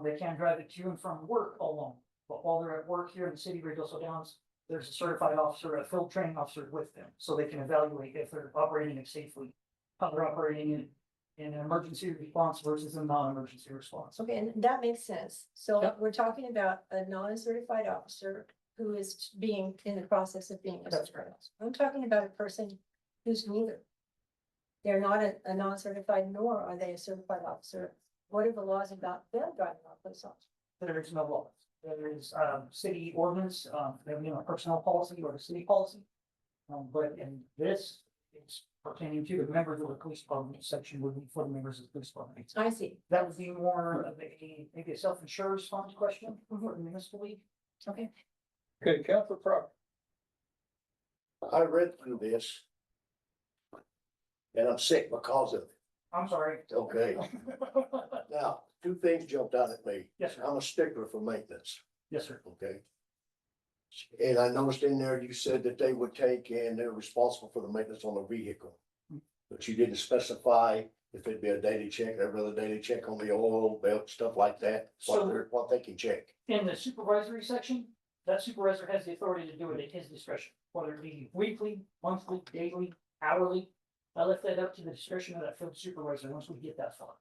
They can drive it to and from work alone, but while they're at work here in the city of Ruidoso Downs, there's a certified officer, a field training officer with them, so they can evaluate if they're operating it safely. How they're operating it in an emergency response versus a non-emergency response. Okay, and that makes sense. So Yep. we're talking about a non-certified officer who is being in the process of being a That's certified officer. I'm talking about a person who's neither. They're not a non-certified, nor are they a certified officer. What are the laws about them driving our police officer? There is no law. There is, city ordinance, there being a personnel policy or a city policy. But in this, it's pertaining to the members of the police department section would be for the members of the police department. I see. That would be more of maybe a self-insured fund question for the municipal league. Okay. Okay, Council Crowe. I read through this. And I'm sick because of it, I'm sorry. okay? Now, two things jumped out at me. Yes, sir. I'm a stickler for maintenance, Yes, sir. okay? And I noticed in there, you said that they would take and they're responsible for the maintenance on the vehicle. But you didn't specify if it'd be a daily check, every other daily check on the oil, belt, stuff like that, So- what they can check. In the supervisory section, that supervisor has the authority to do it at his discretion, whether it be weekly, monthly, daily, hourly. I left that up to the discretion of that field supervisor once we get that far.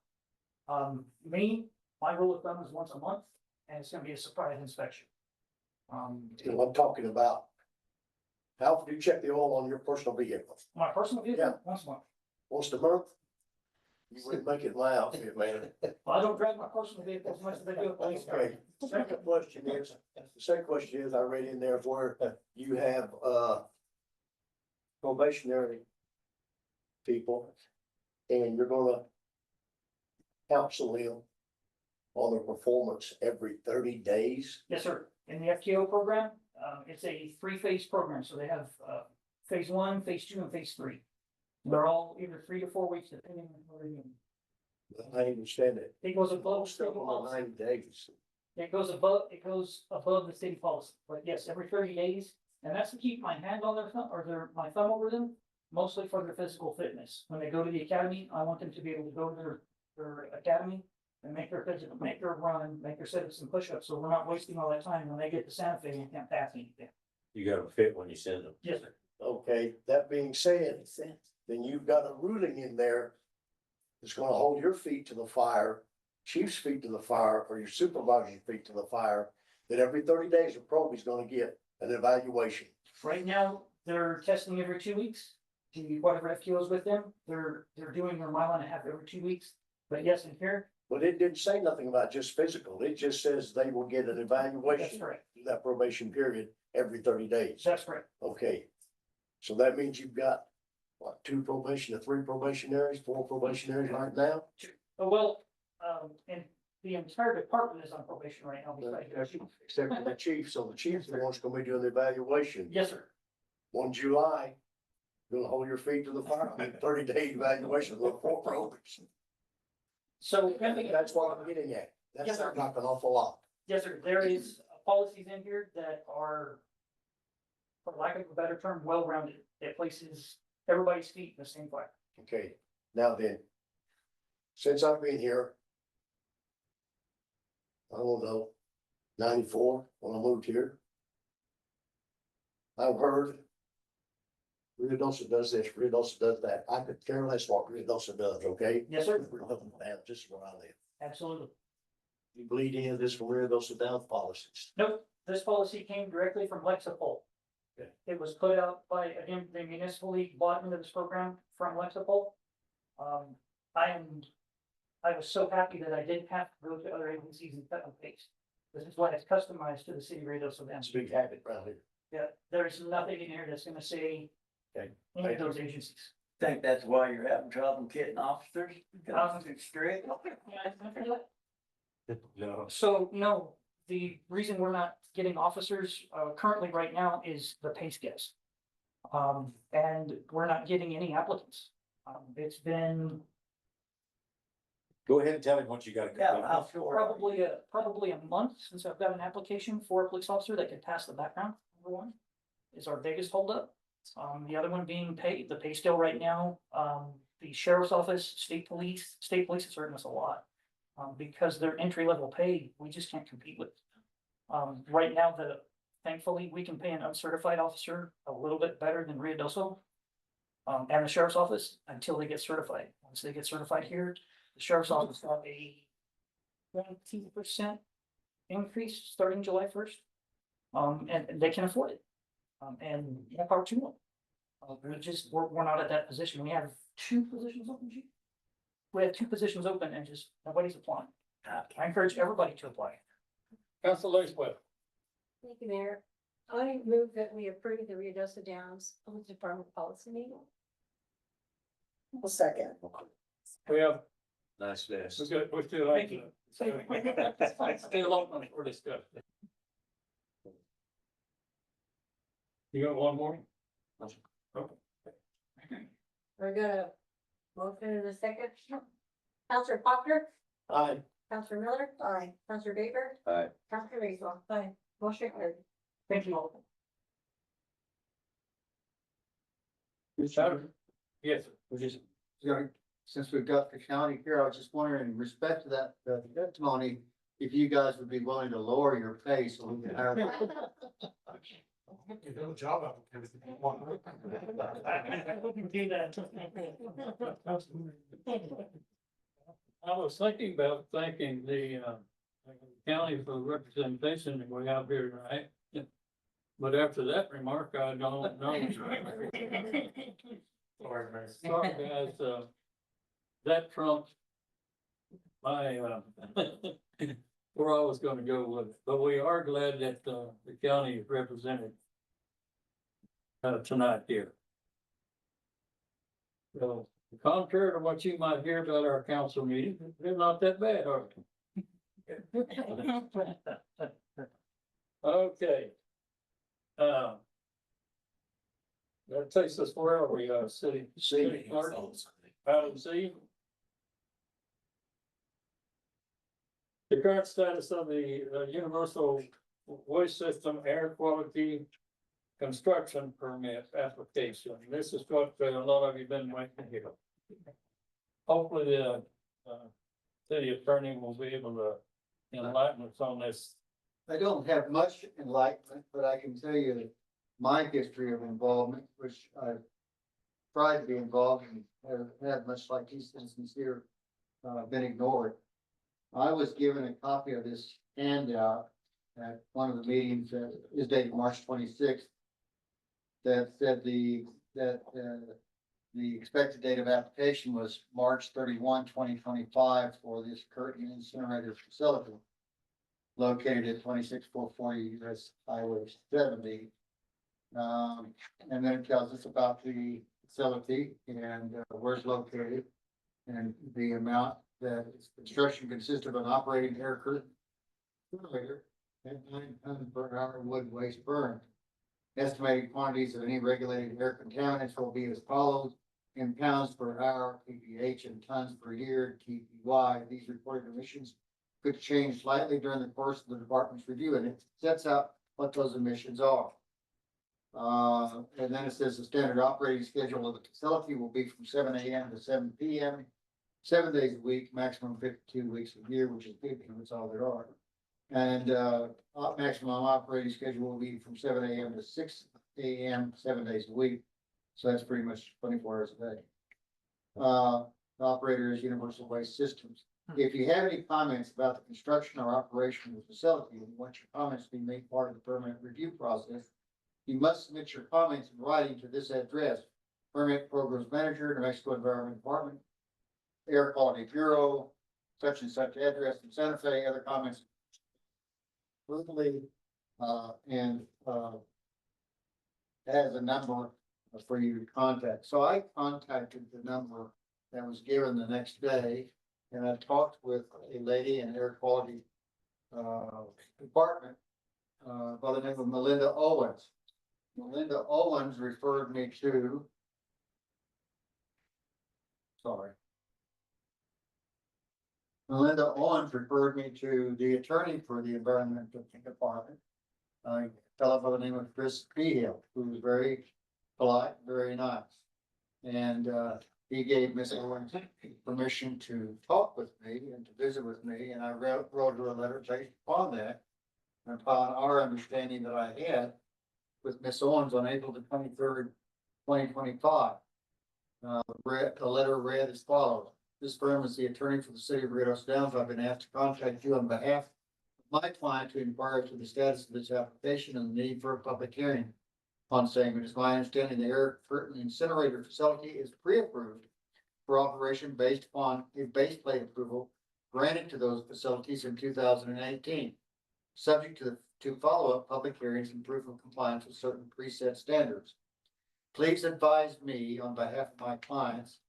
My rule of thumb is once a month, and it's gonna be a surprise inspection. You know, I'm talking about. How often do you check the oil on your personal vehicle? My personal Yeah. vehicle, once a month. Once a month? You wouldn't make it my outfit, man. I don't drive my personal vehicle as much as I do a police car. Okay, the second question is, I read in there where you have, probationary people, and you're gonna counsel them on their performance every 30 days. Yes, sir. In the FTO program, it's a three-phase program, so they have, phase 1, phase 2, and phase 3. They're all either 3 to 4 weeks, depending on where you're in. I understand it. It goes above state Stuff on policy. 90 days. It goes above the state policy, but yes, every 30 days, and that's to keep my hand on their thumb, or my thumb over them, mostly for their physical fitness. When they go to the academy, I want them to be able to go to their academy and make their run, make their sit-ups and push-ups, so we're not wasting all that time when they get to Santa Fe and can't pass anything. You got them fit when you send them. Yes, sir. Okay, that being said, then you've got a ruling in there that's gonna hold your feet to the fire, chief's feet to the fire, or your supervisor's feet to the fire, that every 30 days a probe is gonna get an evaluation. Right now, they're testing every 2 weeks. Whatever FTO is with them, they're doing their mile and a half every 2 weeks. But yes, in here, But it didn't say nothing about just physical. It just says they will get an that's evaluation correct. through that probation period every 30 days. That's correct. Okay. So that means you've got, what, 2 probation, 3 probationaries, 4 probationaries right now? Well, and the entire department is on probation right now. besides the chief. Except for the chief. So the chief's the one's gonna be doing the evaluation. Yes, sir. 1 July, you'll hold your feet to the fire, 30-day evaluation with 4 probes. So. That's what I'm getting at. That's Yes, sir. not an awful lot. Yes, sir. There is policies in here that are, for lack of a better term, well-rounded. It places everybody's feet in the same fire. Okay, now then, since I've been here, I don't know, 94, when I moved here, I've heard Ruidoso does this, Ruidoso does that. I could care less what Ruidoso does, okay? Yes, sir. Just where I live. Absolutely. You bleed any of this from Ruidoso Downs policies. Nope, this policy came directly from Lexipol. Okay. It was put out by, again, the municipal league bought into this program from Lexipol. I was so happy that I didn't have to go to other agencies and cut and paste. This is why it's customized to the city of Ruidoso That's Downs. a big habit around here. Yeah, there's nothing in here that's gonna say Okay. any of those agencies. Think that's why you're having trouble getting officers? Because it's strict? No. So, no, the reason we're not getting officers, currently right now is the pay scales. And we're not getting any applicants. It's been Go ahead and tell him what you got. Yeah, how sure. probably a month since I've got an application for a police officer that can pass the background, number one. Is our biggest holdup. The other one being pay, the pay scale right now, the sheriff's office, state police is hurting us a lot. Because their entry level pay, we just can't compete with. Right now, thankfully, we can pay an uncertified officer a little bit better than Ruidoso. And the sheriff's office until they get certified. Once they get certified here, the sheriff's office got a 20% increase starting July 1st. And they can afford it. And more power to them. We're not at that position. We have 2 positions open, Chief. We have 2 positions open and just nobody's applying. I encourage everybody to apply. Council Lacewell. Thank you, Mayor. I move that we approve the Rio Dosa Downs Police Department policy meeting. A second. We have, Nice vest. we're still like. Still open for discussion. You got one more? Okay. We're gonna motion in a second. Counselor Poplar, Aye. Counselor Miller, Aye. Counselor Baker. Aye. Counselor Raisel. Aye. Motion carried. Thank you all. Yes, sir. We're just, since we've got the county here, I was just wondering, in respect to that, testimony, if you guys would be willing to lower your pay so we can hire. You do a job out of Do that. I was thinking about thanking the county for the representation that we have here tonight. But after that remark, I don't know. Sorry, guys, that trumps my where I was gonna go with it, but we are glad that the county is represented tonight here. So, contrary to what you might hear about our council meeting, they're not that bad, are they? Okay. That takes us where are we, city clerk, item C. The current status of the universal voice system air quality construction permit application. This is what a lot of you been waiting to hear. Hopefully the city attorney will be able to enlighten us on this. I don't have much enlightenment, but I can tell you my history of involvement, which I've tried to be involved and have had, much like these instances here, been ignored. I was given a copy of this handout at one of the meetings that is dated March 26th. That said the expected date of application was March 31, 2025 for this Curtin incinerator facility located at 26440 US Highway 70. And then it tells us about the facility and where it's located and the amount that its construction consists of an operating air curtain incinerator and 9 tons per hour wood waste burned. Estimated quantities of any regulated air contaminants will be as follows: in pounds per hour, pph, and tons per year, TPY. These reported emissions could change slightly during the course of the department's review, and it sets out what those emissions are. And then it says the standard operating schedule of the facility will be from 7 a.m. to 7 p.m. 7 days a week, maximum 52 weeks a year, which is 50, that's all there are. And maximum operating schedule will be from 7 a.m. to 6 a.m. 7 days a week. So that's pretty much 24 hours a day. The operator is Universal Waste Systems. If you have any comments about the construction or operation of the facility and want your comments to be made part of the permit review process, you must submit your comments in writing to this address: Permit Programs Manager, New Mexico Environment Department, Air Quality Bureau, such and such address in Santa Fe. Other comments verbally and has a number for you to contact. So I contacted the number that was given the next day, and I talked with a lady in air quality department by the name of Melinda Owens. Melinda Owens referred me to, Melinda Owens referred me to the attorney for the environmental department, a fellow by the name of Chris Behill, who was very polite, very nice. And, he gave Miss Owens permission to talk with me and to visit with me, and I wrote her a letter based upon that. And upon our understanding that I had with Miss Owens on April the 23rd, 2025. The letter read as follows. This firm is the attorney for the city of Rio Dos Downs. I've been asked to contact you on behalf of my client to inquire to the status of this application and the need for a public hearing. On saying it is my understanding the air curtain incinerator facility is pre-approved for operation based upon a base plate approval granted to those facilities in 2018, subject to follow-up public hearings and proof of compliance with certain preset standards. Please advise me on behalf of my clients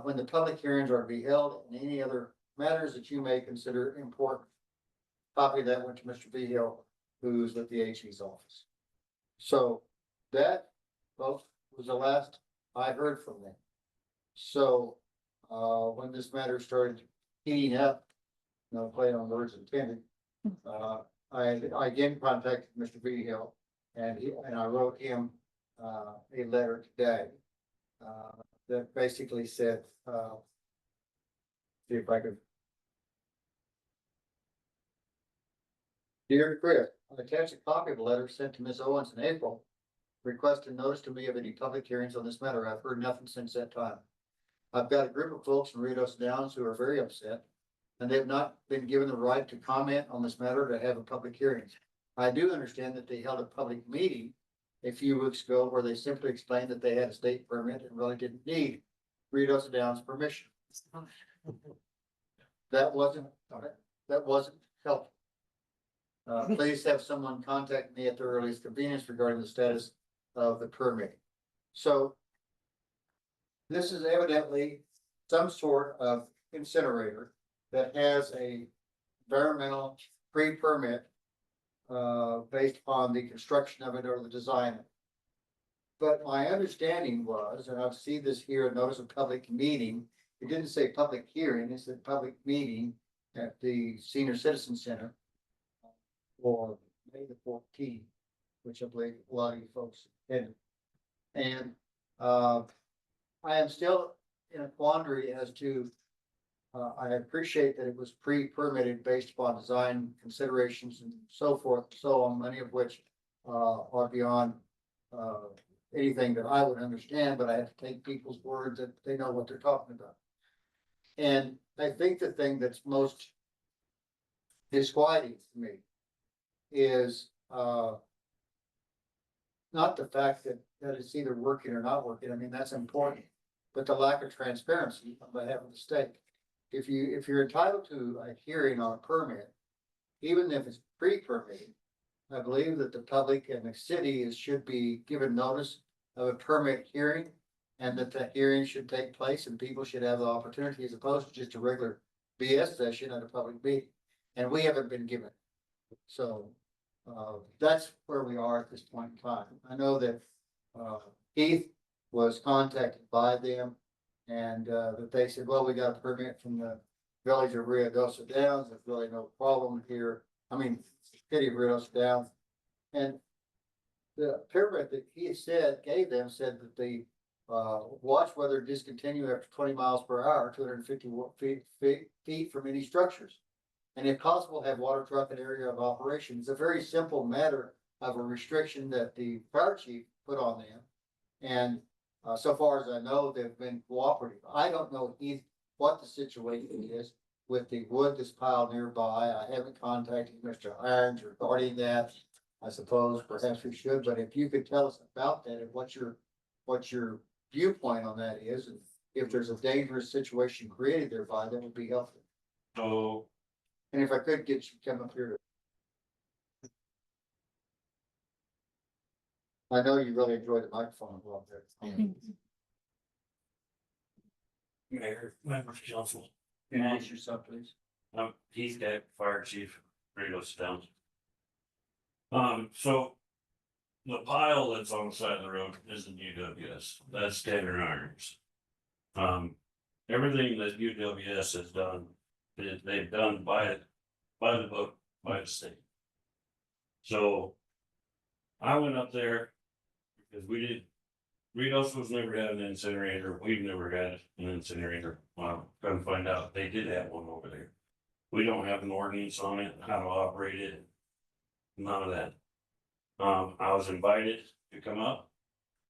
when the public hearings are to be held and any other matters that you may consider important. Copy of that went to Mr. Behill, who's with the HE's office. So that, folks, was the last I heard from them. So when this matter started heating up, no play on words intended, I again contacted Mr. Behill and I wrote him a letter today that basically said, see if I could. Dear Chris, I attached a copy of a letter sent to Ms. Owens in April, requesting notice to me of any public hearings on this matter. I've heard nothing since that time. I've got a group of folks in Rio Dos Downs who are very upset, and they've not been given the right to comment on this matter to have a public hearing. I do understand that they held a public meeting a few weeks ago where they simply explained that they had a state permit and really didn't need Rio Dos Downs permission. That wasn't helpful. Please have someone contact me at the earliest convenience regarding the status of the permit. So this is evidently some sort of incinerator that has a environmental pre-permit based upon the construction of it or the design of it. But my understanding was, and I've seen this here, a notice of public meeting. It didn't say public hearing, it said public meeting at the Senior Citizen Center for May the 14th, which I believe a lot of you folks attended. And I am still in a quandary as to, I appreciate that it was pre-permitted based upon design considerations and so forth, so on, many of which are beyond anything that I would understand, but I have to take people's words that they know what they're talking about. And I think the thing that's most disquieting to me is not the fact that it's either working or not working. I mean, that's important, but the lack of transparency on behalf of the state. If you're entitled to a hearing on a permit, even if it's pre-permitted, I believe that the public and the city should be given notice of a permit hearing, and that the hearing should take place and people should have the opportunity as opposed to just a regular BS session at a public meeting. And we haven't been given. So that's where we are at this point in time. I know that Keith was contacted by them and that they said, well, we got a permit from the village of Rio Dos Downs. There's really no problem here. I mean, city of Rio Dos Downs. And the permit that he said, gave them, said that the watch weather discontinue after 20 miles per hour, 250 feet from any structures. And if possible, have water truck and area of operation. It's a very simple matter of a restriction that the fire chief put on them. And so far as I know, they've been cooperative. I don't know what the situation is with the wood that's piled nearby. I haven't contacted Mr. Irons regarding that. I suppose perhaps we should, but if you could tell us about that and what your viewpoint on that is, and if there's a dangerous situation created thereby, that would be helpful. So, And if I could get you to come up here. I know you really enjoyed the microphone a lot there. Mayor, members of council. Introduce yourself, please. He's got fire chief, Rio Dos Downs. So the pile that's on the side of the road isn't UWS, that's Standard Irons. Everything that UWS has done, they've done by the book, by the state. So I went up there because we Rios never had an incinerator, we've never had an incinerator, come find out, they did have one over there. We don't have an ordinance on it, how to operate it. None of that. I was invited to come up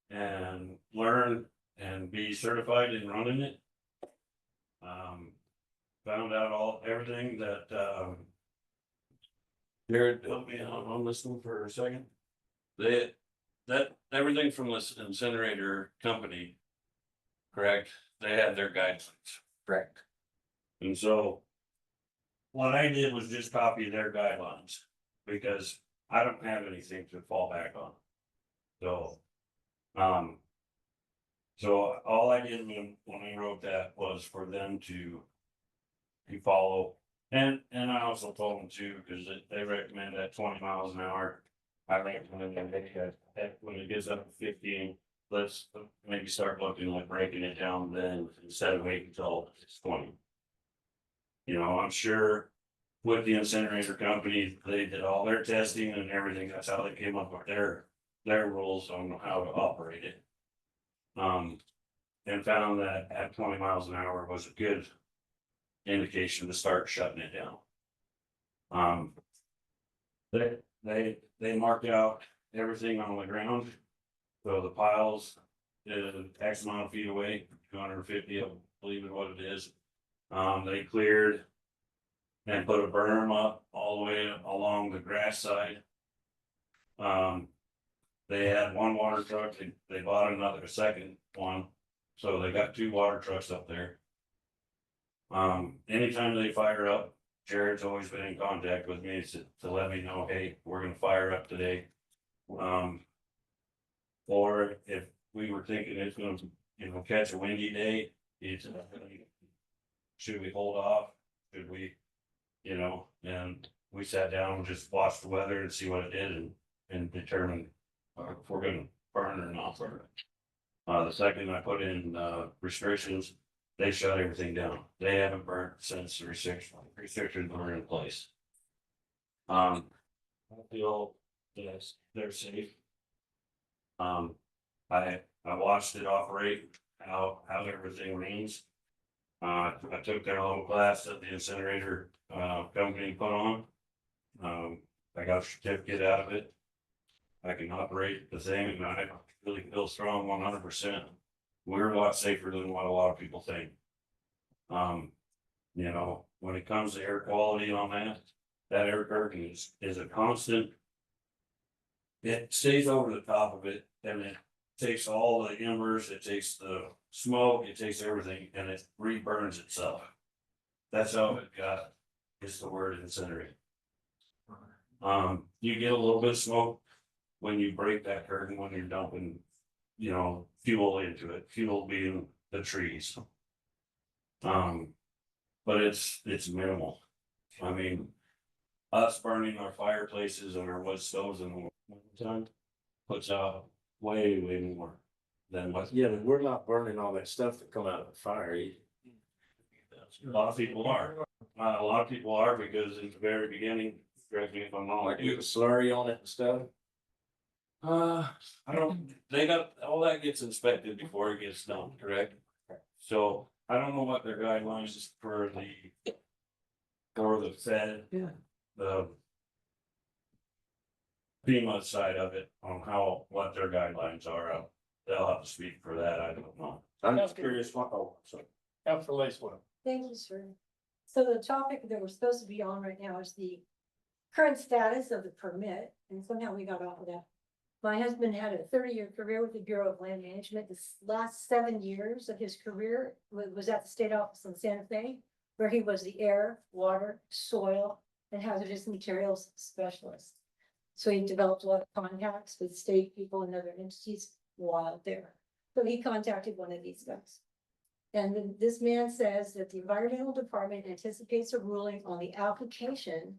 and learn and be certified in running it. Found out everything that, Jared, help me out on this one for a second. Everything from this incinerator company, correct, they had their guidelines. Correct. And so what I did was just copy their guidelines because I don't have anything to fall back on. So, so all I did when I wrote that was for them to follow. And I also told them too, because they recommend that 20 miles an hour. I recommend that when it gets up to 15, let's maybe start looking like breaking it down then instead of waiting until it's 20. You know, I'm sure with the incinerator company, they did all their testing and everything. That's how they came up with their rules on how to operate it. And found that at 20 miles an hour was a good indication to start shutting it down. They marked out everything on the ground. So the piles is X amount of feet away, 250, I believe is what it is. They cleared and put a berm up all the way along the grass side. They had one water truck, they bought a second one, so they got 2 water trucks up there. Anytime they fire up, Jared's always been in contact with me to let me know, hey, we're gonna fire up today. Or if we were thinking it's gonna, catch a windy day, should we hold off? Should we, and we sat down and just watched the weather and see what it did and determine if we're gonna burn or not burn. The second I put in, restrictions, they shut everything down. They haven't burnt since the restrictions were in place. I feel that they're safe. I watched it operate, how everything runs. I took their little class that the incinerator company put on. I got a certificate out of it. I can operate the thing and I really feel strong 100%. We're a lot safer than what a lot of people think. When it comes to air quality on that air curtain is a constant. It stays over the top of it and it takes all the embers, it takes the smoke, it takes everything and it reburns itself. That's how it got, it's the word incinerate. You get a little bit of smoke when you break that curtain, when you're dumping, fuel into it, fuel being the trees. But it's minimal. I mean, us burning our fireplaces and our wood stoves in the wintertime puts out way more than what. Yeah, but we're not burning all that stuff that come out of the fire. A lot of people are. A lot of people are because in the very beginning, correct me if I'm wrong. Like you slurry on it and stuff. I don't, they got, all that gets inspected before it gets done, correct? So I don't know what their guidelines is for the Fed. Yeah. The FEMA side of it on what their guidelines are. They'll have to speak for that. I don't know. I'm just curious what, Councilor Lacewell. Thank you, sir. So the topic that we're supposed to be on right now is the current status of the permit, and somehow we got off of that. My husband had a 30-year career with the Bureau of Land Management. The last 7 years of his career was at the state office in Santa Fe, where he was the air, water, soil, and hazardous materials specialist. So he developed a lot of contacts with state people and other entities while out there. So he contacted one of these guys. And then this man says that the environmental department anticipates a ruling on the application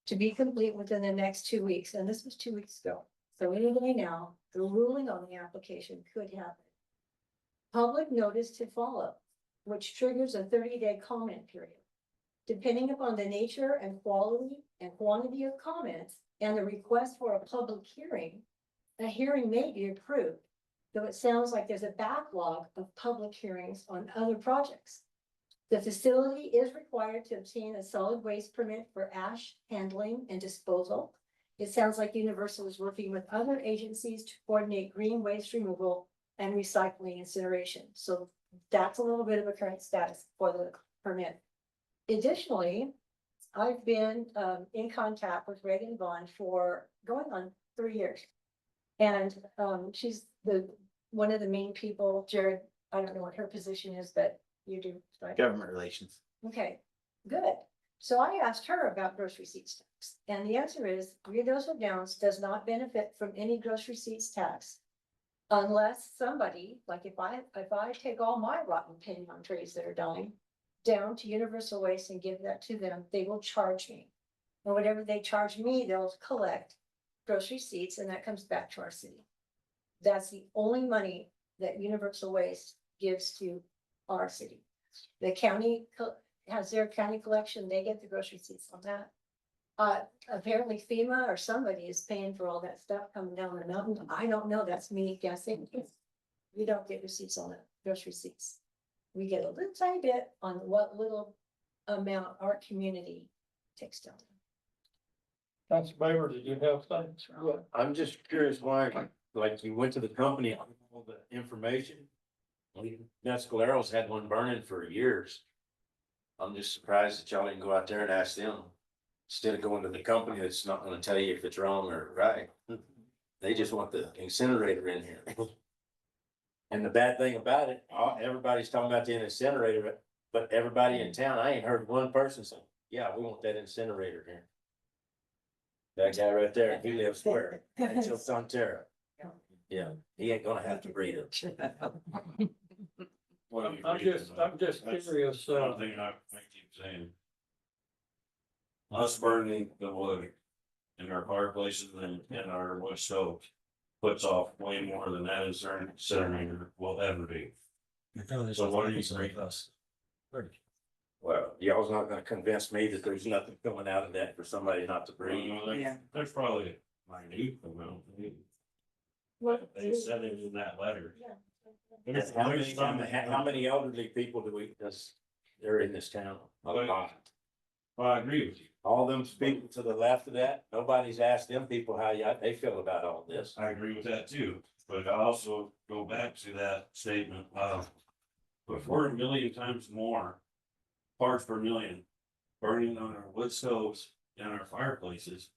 to be complete within the next 2 weeks. And this was 2 weeks ago. So any day now, the ruling on the application could happen. Public notice to follow, which triggers a 30-day comment period. Depending upon the nature and quality and quantity of comments and the request for a public hearing, a hearing may be approved. though it sounds like there's a backlog of public hearings on other projects. The facility is required to obtain a solid waste permit for ash handling and disposal. It sounds like Universal is working with other agencies to coordinate green waste removal and recycling incineration. So that's a little bit of a current status for the permit. Additionally, I've been in contact with Reagan Vaughn for going on 3 years. And she's one of the main people. Jared, I don't know what her position is, but you do, right? Government relations. Okay, good. So I asked her about grocery receipts tax, and the answer is Ruidoso Downs does not benefit from any grocery receipts tax. Unless somebody, like if I take all my rotten pinion trees that are dying down to Universal Waste and give that to them, they will charge me. And whatever they charge me, they'll collect grocery receipts, and that comes back to our city. That's the only money that Universal Waste gives to our city. The county has their county collection, they get the grocery receipts on that. Apparently FEMA or somebody is paying for all that stuff coming down the mountain. I don't know, that's me guessing. We don't get receipts on it, grocery receipts. We get a little tiny bit on what little amount our community takes down. Council Baber, did you have things? I'm just curious why, like you went to the company, all the information. Mescaleros had one burning for years. I'm just surprised that y'all didn't go out there and ask them. Instead of going to the company that's not gonna tell you if it's wrong or right. They just want the incinerator in here. And the bad thing about it, everybody's talking about the incinerator, but everybody in town, I ain't heard one person say, yeah, we want that incinerator here. That guy right there, he lives where? In Sonterra. Yeah, he ain't gonna have to breathe it. I'm just curious, One thing I keep saying. Us burning the wood in our fireplaces and in our wood stoves puts off way more than that incinerator will ever be. So what are you saying? Well, y'all's not gonna convince me that there's nothing coming out of that for somebody not to breathe. There's probably a minute amount. They said it in that letter. How many elderly people they're in this town? A lot. Well, I agree with you. All them people to the left of that, nobody's asked them people how they feel about all this. I agree with that too, but I also go back to that statement of. If we're a million times more parts per million burning on our wood stoves and our fireplaces.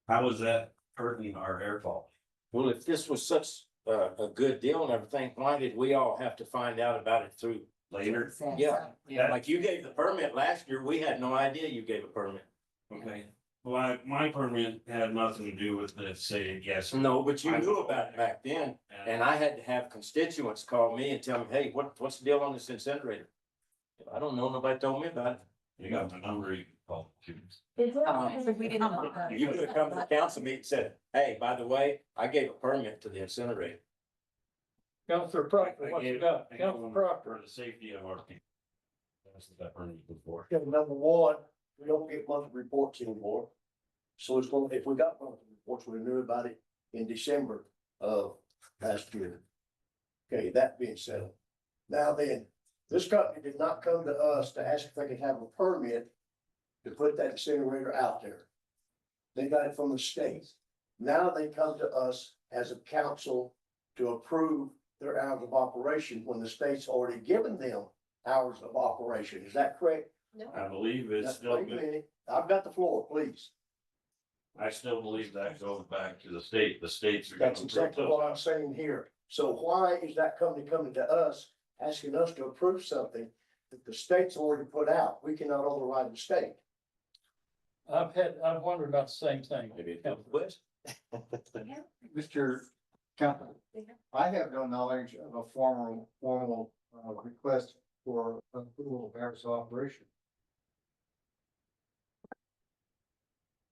How is that hurting our air quality? Well, if this was such a good deal and everything, why did we all have to find out about it through? Later? Yeah, like you gave the permit last year, we had no idea you gave a permit. Okay, well, my permit had nothing to do with the saying yes. No, but you knew about it back then, and I had to have constituents call me and tell me, hey, what's the deal on this incinerator? I don't know, nobody told me about it. You got the number you can call. You could have come to the council meeting and said, hey, by the way, I gave a permit to the incinerator. Councilor Proctor, what you got? Councilor Proctor. For the safety of our people. That's what that permit before. Okay, number one, we don't get monthly reports anymore. So it's going, if we got monthly reports, we knew about it in December of last year. Okay, that being said, now then, this company did not come to us to ask if they could have a permit to put that incinerator out there. They got it from the state. Now they come to us as a council to approve their hours of operation when the state's already given them hours of operation. Is that correct? No. I believe it's That's still wait a good. minute. I've got the floor, please. I still believe that goes back to the state. The states are. gonna That's exactly approve what I'm saying here. So why is that company coming to us, asking us to approve something that the state's already put out? We cannot override the state. I've wondered about the same thing. Maybe it's West. Mr. Campbell, I have no knowledge of a formal request for approval of hours of operation.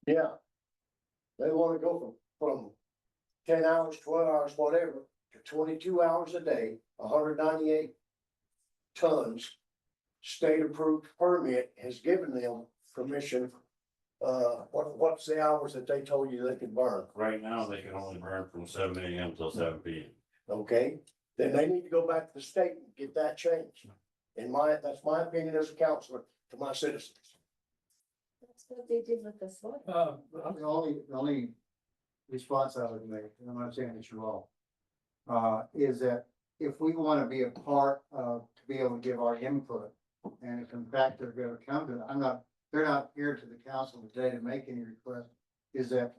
Yeah. They wanna go from 10 hours, 12 hours, whatever, to 22 hours a day, 198 tons. State approved permit has given them permission. What's the hours that they told you they could burn? Right now, they can only burn from 7 AM till 7 PM. okay? Then they need to go back to the state and get that changed. That's my opinion as a counselor to my citizens. That's what they did with this one. The only response I would make, and I'm not saying that you're wrong, is that if we want to be a part of, to be able to give our input, and if in fact they're gonna come to, they're not here to the council today to make any request, is that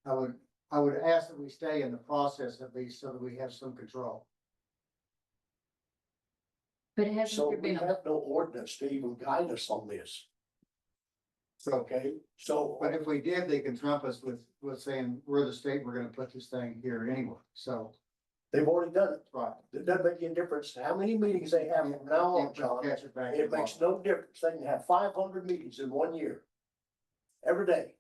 I would ask that we stay in the process at least so that we have some control. But it So hasn't we been, have no ordinance to even guide us on this. Okay, so. But if we did, they can trump us with saying, we're the state, we're gonna put this thing here anyway, so. They've already done it. Right. It doesn't make any difference how many meetings they have from now on, John. Catch it back It makes no difference. They can have 500 meetings in 1 year. Every day.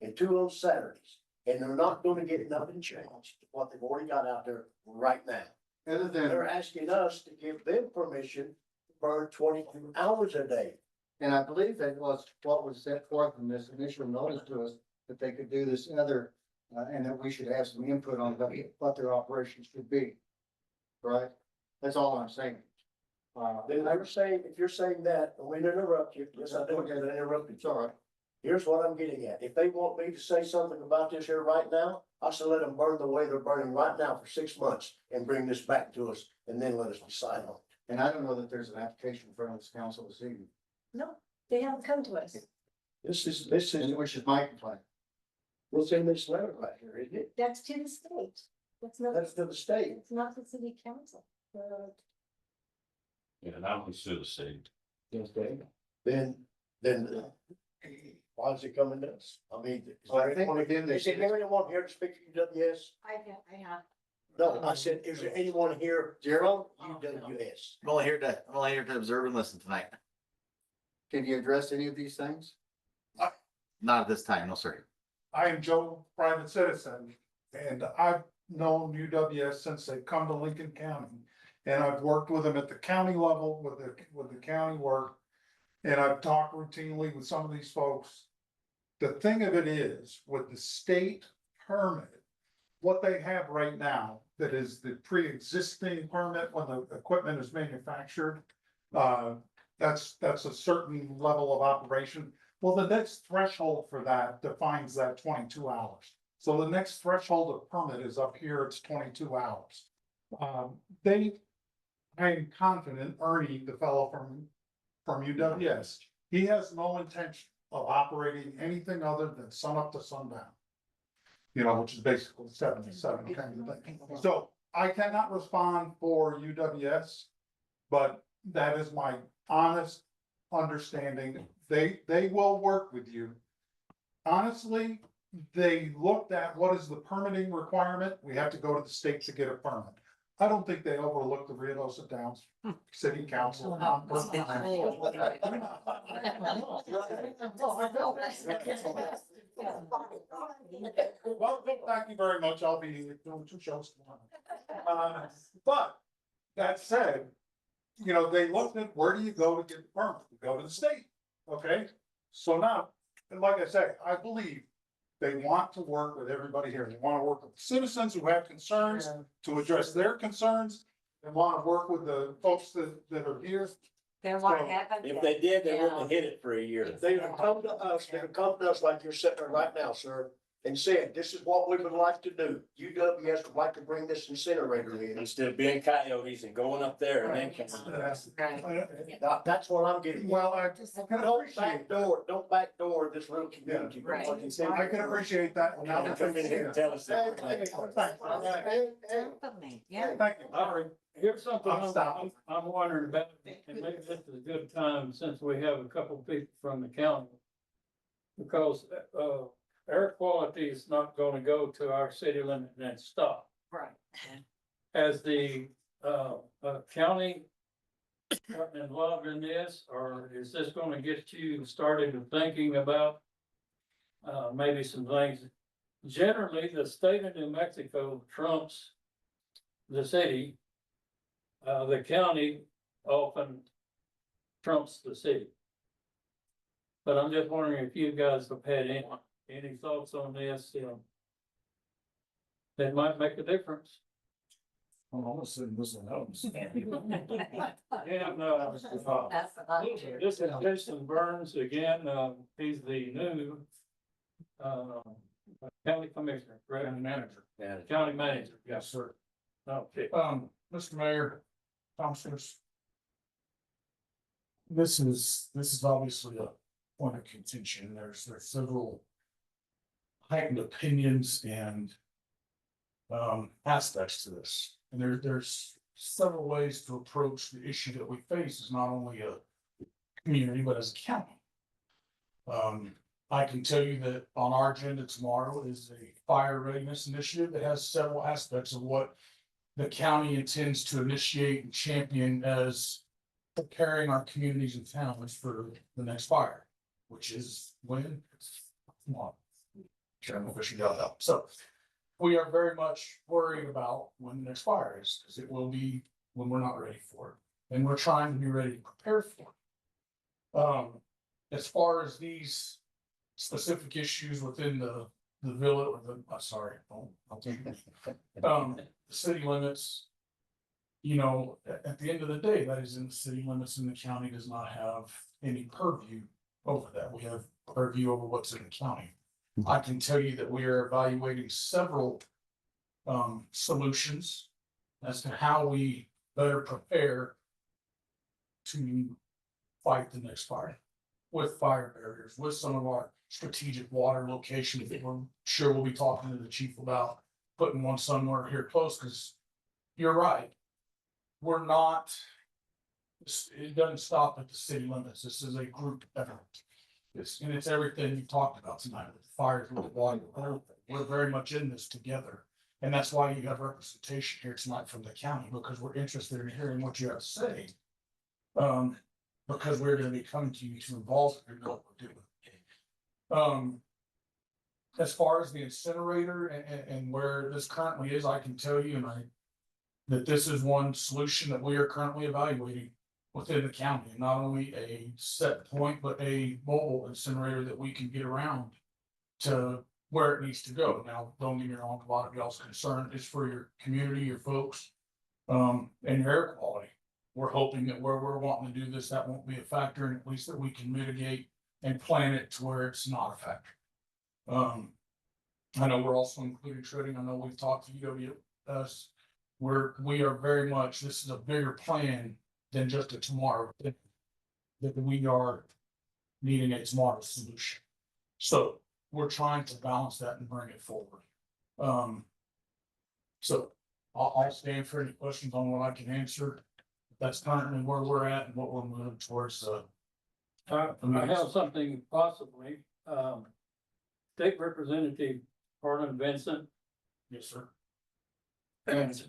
And 2 on Saturdays. And they're not gonna get nothing changed, what they've already got out there right now. Other than. They're asking us to give them permission to burn 22 hours a day. And I believe that was what was set forth in this initial notice to us, that they could do this other, and that we should have some input on what their operations should be. Right? That's all I'm saying. Then they're saying, if you're saying that, I'm gonna interrupt you. Yes, I do, I'm gonna interrupt you. It's all right. Here's what I'm getting at. If they want me to say something about this here right now, I should let them burn the way they're burning right now for 6 months and bring this back to us and then let us decide on it. And I don't know that there's an application in front of this council this evening, No, they haven't come to us. This is, which is my complaint. what's in this letter right here, isn't it? That's to the state. That's not, That's to the state. it's not the city council. Yeah, that was to the state. Okay. Then, why is it coming to us? I mean, is Well, I there think anyone, within is this- there anyone here to speak to UWS? I have. No, I said, is there anyone here from UWS? I'm only here to observe and listen tonight. Can you address any of these things? Not at this time, no, sir. I am Joe, private citizen, and I've known UWS since they've come to Lincoln County. And I've worked with them at the county level with the county work. And I've talked routinely with some of these folks. The thing of it is, with the state permit, what they have right now, that is the pre-existing permit when the equipment is manufactured. That's a certain level of operation. Well, the next threshold for that defines that 22 hours. So the next threshold of permit is up here, it's 22 hours. I am confident Ernie, the fellow from UWS, he has no intention of operating anything other than sun up to sundown. You know, which is basically 7 to 7 kind of thing. So I cannot respond for UWS, but that is my honest understanding. They will work with you. Honestly, they looked at what is the permitting requirement. We have to go to the state to get a permit. I don't think they overlooked the Ruidoso Downs City Council. Well, thank you very much. I'll be doing 2 shows tomorrow. But that said, you know, they looked at where do you go to get the permit? You go to the state, okay? So now, and like I say, I believe they want to work with everybody here. They want to work with citizens who have concerns to address their concerns. They want to work with the folks that are here. they want to happen. If they did, they wouldn't have hit it for a year. If they would come to us, they would come to us like you're sitting there right now, sir, and said, this is what we would like to do. UWS would like to bring this incinerator in. Instead of being coyotes and going up there and then. That's what I'm getting. Well, I can Don't appreciate that. don't backdoor this little community. Right. I can appreciate that. Now that Come in here and tell us that. Yeah. Thank you. All right, here's something I'll stop. I'm wondering about, and maybe this is a good time since we have a couple people from the county. Because, air quality is not gonna go to our city limit and then stop. Right. Has the, county gotten involved in this, or is this gonna get you started thinking about maybe some things? Generally, the state of New Mexico trumps the city. The county often trumps the city. But I'm just wondering if you guys have had any thoughts on this, that might make a difference. Almost didn't listen to those. Yeah, no, That's the volunteer. this is Jason Burns again, he's the new county commissioner, correct? County manager. Yeah. County manager, Yes, sir. okay. Mr. Mayor, councilors. This is obviously a point of contention. There's several heightened opinions and aspects to this. And there's several ways to approach the issue that we face as not only a community, but as a county. I can tell you that on our agenda tomorrow is a fire readiness initiative that has several aspects of what the county intends to initiate and champion as preparing our communities and towns for the next fire, which is when it's tomorrow. Chairman Fisher got that. So we are very much worried about when the next fire is, because it will be when we're not ready for it. And we're trying to be ready to prepare for it. As far as these specific issues within the village, or I'll take it. The city limits. You know, at the end of the day, that is in the city limits, and the county does not have any purview over that. We have purview over what's in the county. I can tell you that we are evaluating several solutions as to how we better prepare to fight the next fire with fire barriers, with some of our strategic water locations that we're sure we'll be talking to the chief about putting one somewhere here close, because you're right. We're not, it doesn't stop at the city limits. This is a group effort. And it's everything you talked about tonight, with fires, with water. We're very much in this together. And that's why you have representation here tonight from the county, because we're interested in hearing what you have to say. Because we're gonna be coming to you to involve in what we're doing. As far as the incinerator and where this currently is, I can tell you, that this is one solution that we are currently evaluating within the county. Not only a set point, but a mobile incinerator that we can get around to where it needs to go. Now, don't get me wrong, a lot of y'all's concern is for your community, your folks, and your air quality. We're hoping that where we're wanting to do this, that won't be a factor, and at least that we can mitigate and plan it to where it's not a factor. I know we're also including shredding. I know we've talked to UWS. We are very much, this is a bigger plan than just a tomorrow. That we are needing a tomorrow solution. So we're trying to balance that and bring it forward. So I'll stand for any questions on what I can answer. That's currently where we're at and what we're moving towards. I have something possibly, State Representative Harlan Vincent. Yes, sir. And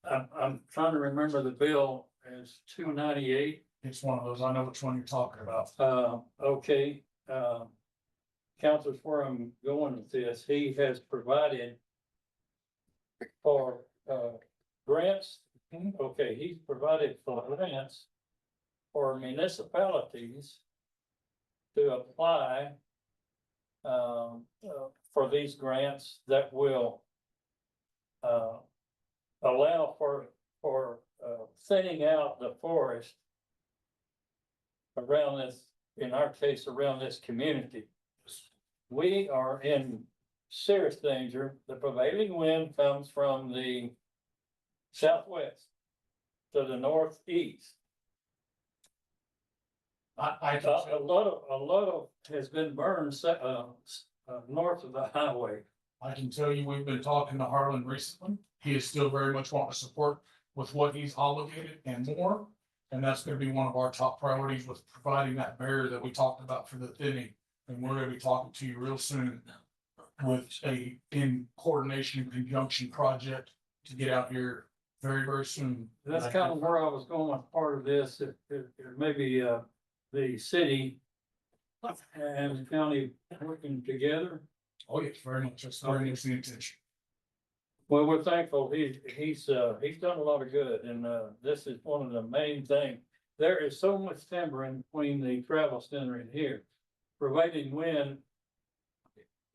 I'm trying to remember the bill as 298. It's one of those, I know which one you're talking about. Okay, Counselors, where I'm going with this, he has provided for, grants. Okay, he's provided for grants for municipalities to apply for these grants that will allow for thinning out the forest around this, in our case, around this community. We are in serious danger. The prevailing wind comes from the southwest to the northeast. I A lot of has been burned north of the highway. I can tell you, we've been talking to Harlan recently. He is still very much wanting to support with what he's obligated and more. And that's gonna be one of our top priorities, with providing that barrier that we talked about for the thinning. And we're gonna be talking to you real soon with a in coordination and conjunction project to get out here very, very soon. That's kind of where I was going with part of this, if maybe the city and the county working together. Oh, yes, very much. That's very much the intention. Well, we're thankful. He's done a lot of good, and this is one of the main things. There is so much timber in between the travel center and here. Prevailing wind,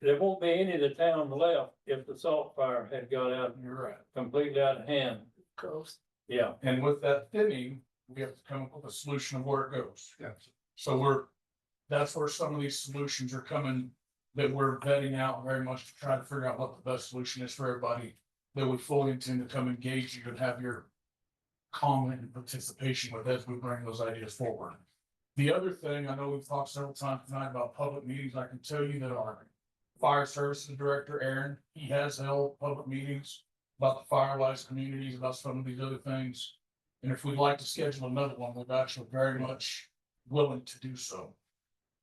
there won't be any of the town left if the salt fire had got out. You're right. Completely out of hand. goes. Yeah, And with that thinning, we have to come up with a solution of where it goes. So that's where some of these solutions are coming, that we're vetting out very much to try to figure out what the best solution is for everybody. That we fully intend to come engage you and have your comment and participation with as we bring those ideas forward. The other thing, I know we've talked several times tonight about public meetings. I can tell you that our fire services director, Aaron, he has held public meetings about the firewise communities, about some of these other things. And if we'd like to schedule another one, we're actually very much willing to do so.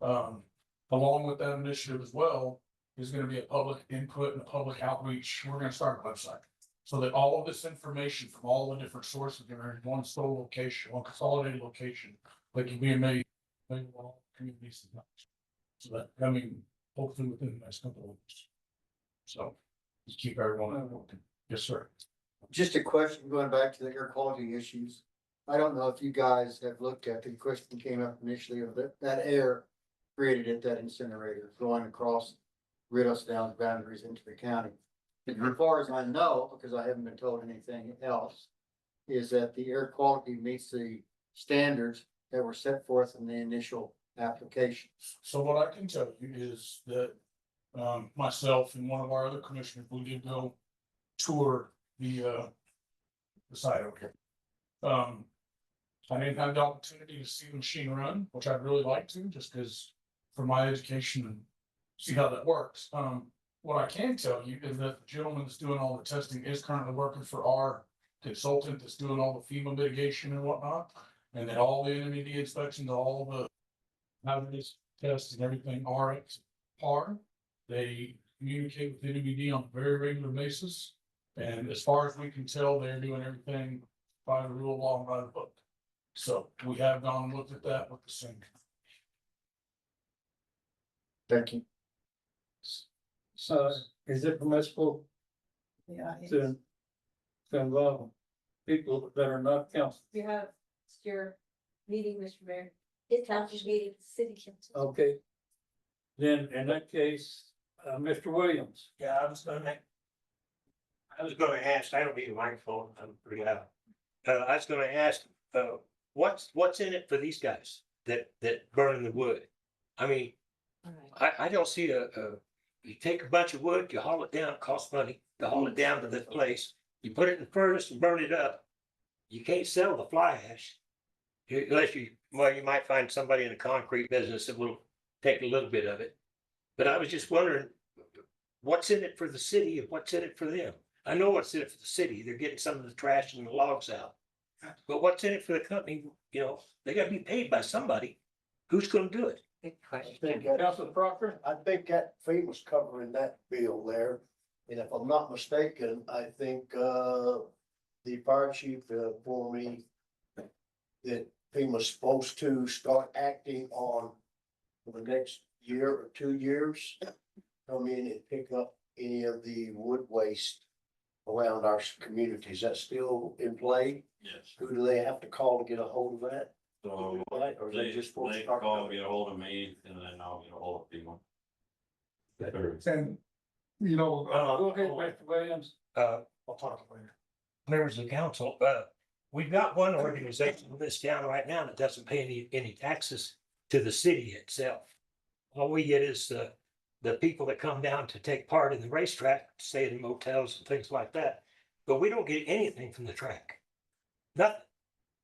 Along with that initiative as well, is gonna be a public input and a public outreach. We're gonna start a website. So that all of this information from all the different sources are in one sole location, one consolidated location, that can be made available to all communities. So that, I mean, hopefully within the next couple of weeks. So, just keep everyone working. Yes, sir. Just a question going back to the air quality issues. I don't know if you guys have looked at the question came up initially of that air created at that incinerator going across Riddlesdown's boundaries into the county. And as far as I know, because I haven't been told anything else, is that the air quality meets the standards that were set forth in the initial application. So what I can tell you is that, myself and one of our other commissioners, we did go tour the site over here. I didn't have the opportunity to see the machine run, which I'd really like to, just because for my education and see how that works. What I can tell you is that the gentleman that's doing all the testing is currently working for our consultant that's doing all the FEMA mitigation and whatnot. And that all the NMED inspections, all the hazardous tests and everything are at par. They communicate with NMED on a very regular basis. And as far as we can tell, they're doing everything by the rule of law and by the book. So we have gone and looked at that with the same. Thank you. is it permissible Yeah. to involve people that are not council? You have your meeting, Mr. Mayor. It's after meeting the city council. Okay. Then in that case, Mr. Williams. Yeah, I was gonna ask, I don't need a microphone, I'm pretty loud. I was gonna ask, what's in it for these guys that burn the wood? I mean, I don't see you take a bunch of wood, you haul it down, it costs money to haul it down to this place. You put it in the furnace and burn it up. You can't sell the fly ash. Unless you might find somebody in the concrete business that will take a little bit of it. But I was just wondering, what's in it for the city and what's in it for them? I know what's in it for the city. They're getting some of the trash and the logs out. But what's in it for the company? You know, they gotta be paid by somebody. Who's gonna do it? Council Proctor? I think that FEMA's covering that bill there. And if I'm not mistaken, I think, the fire chief informed me that FEMA's supposed to start acting on for the next year or 2 years. Come in and pick up any of the wood waste around our community. Is that still in play? Yes. Who do they have to call to get a hold of that? So Right, or they they just supposed to call, start? get a hold of me and then I'll get a hold of people. And, you know, Go ahead, Mr. Williams. I'll talk later. Members of the council, we've got one organization in this town right now that doesn't pay any taxes to the city itself. All we get is the people that come down to take part in the racetrack, stay in motels and things like that. But we don't get anything from the track. Nothing.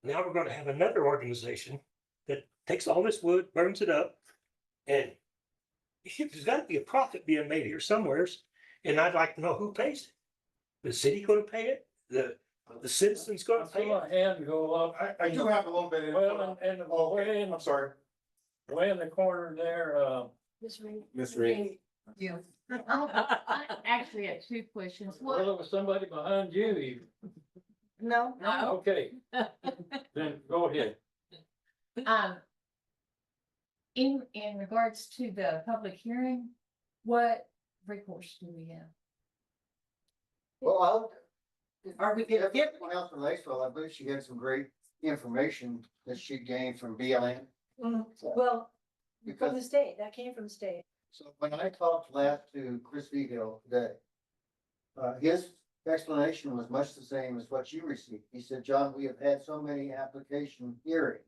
Now we're gonna have another organization that takes all this wood, burns it up, and there's gotta be a profit being made here somewheres, and I'd like to know who pays it. The city gonna pay it? The citizens gonna I pay saw it? a hand go up. I do have a little bit of. Well, and I'm sorry. way in the corner there, Miss Reed. Yeah. Actually, I had 2 questions. well, there was somebody behind you even. No, Okay. Then go ahead. In regards to the public hearing, what recourse do we have? Well, Are we if gonna get? everyone else from Lakeville, I believe she had some great information that she gained from BLM. well, from the Because, state, that came from the state. so when I talked last to Chris Vigil today, his explanation was much the same as what you received. He said, John, we have had so many application hearings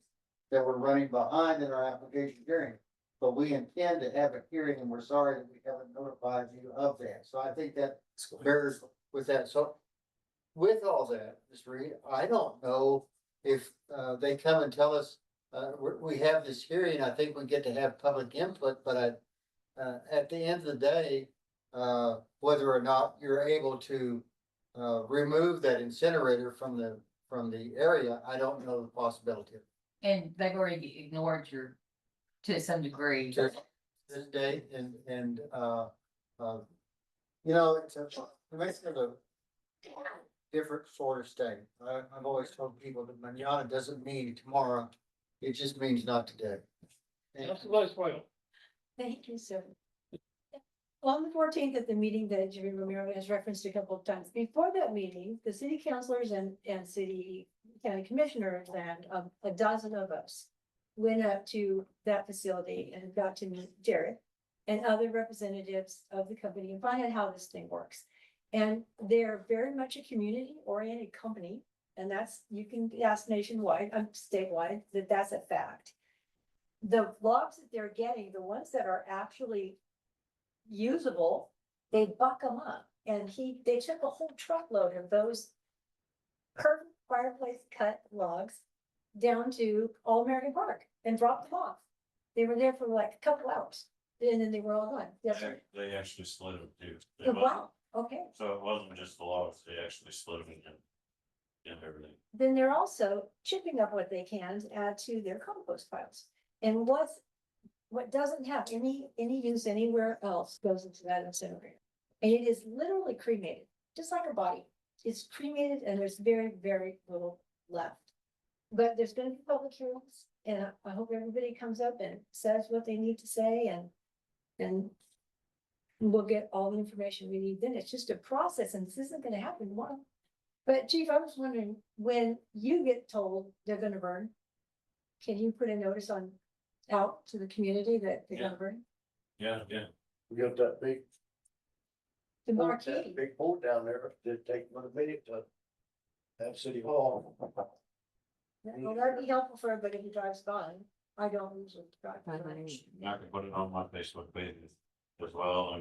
that we're running behind in our application hearing. But we intend to have a hearing and we're sorry that we haven't notified you of that. So I think that bears with that. So with all that, Mr. Reed, I don't know if they come and tell us, we have this hearing, I think we get to have public input, but at the end of the day, whether or not you're able to remove that incinerator from the area, I don't know the possibility. And they've already ignored your, to some degree. To this day and you know, it's a different sort of state. I've always told people that mañana doesn't mean tomorrow. It just means not today. That's the last one. Thank you, sir. On the 14th at the meeting that Jerry Romero has referenced a couple of times, before that meeting, the city councilors and city county commissioners and a dozen of us went up to that facility and got to meet Jared and other representatives of the company and find out how this thing works. And they're very much a community-oriented company, and that's, you can ask nationwide, statewide, that's a fact. The logs that they're getting, the ones that are actually usable, they buck them up. And they took a whole truckload of those curved fireplace cut logs down to All American Park and dropped them off. They were there for like a couple hours and then they were all gone. Yes, sir. They actually split them too. Oh, wow, okay. So it wasn't just the logs, they actually split them and everything. Then they're also chipping up what they can to add to their compost piles. And what doesn't have any use anywhere else goes into that incinerator. And it is literally cremated, just like a body. It's cremated and there's very, very little left. But there's gonna be public hearings and I hope everybody comes up and says what they need to say and we'll get all the information we need. Then it's just a process and this isn't gonna happen tomorrow. But Chief, I was wondering, when you get told they're gonna burn, can you put a notice out to the community that they're gonna burn? Yeah. We got that big, The marquee. big boat down there, did take one minute to have City Hall. Well, that'd be helpful for everybody who drives by. I don't usually drive by. I can put it on my Facebook page as well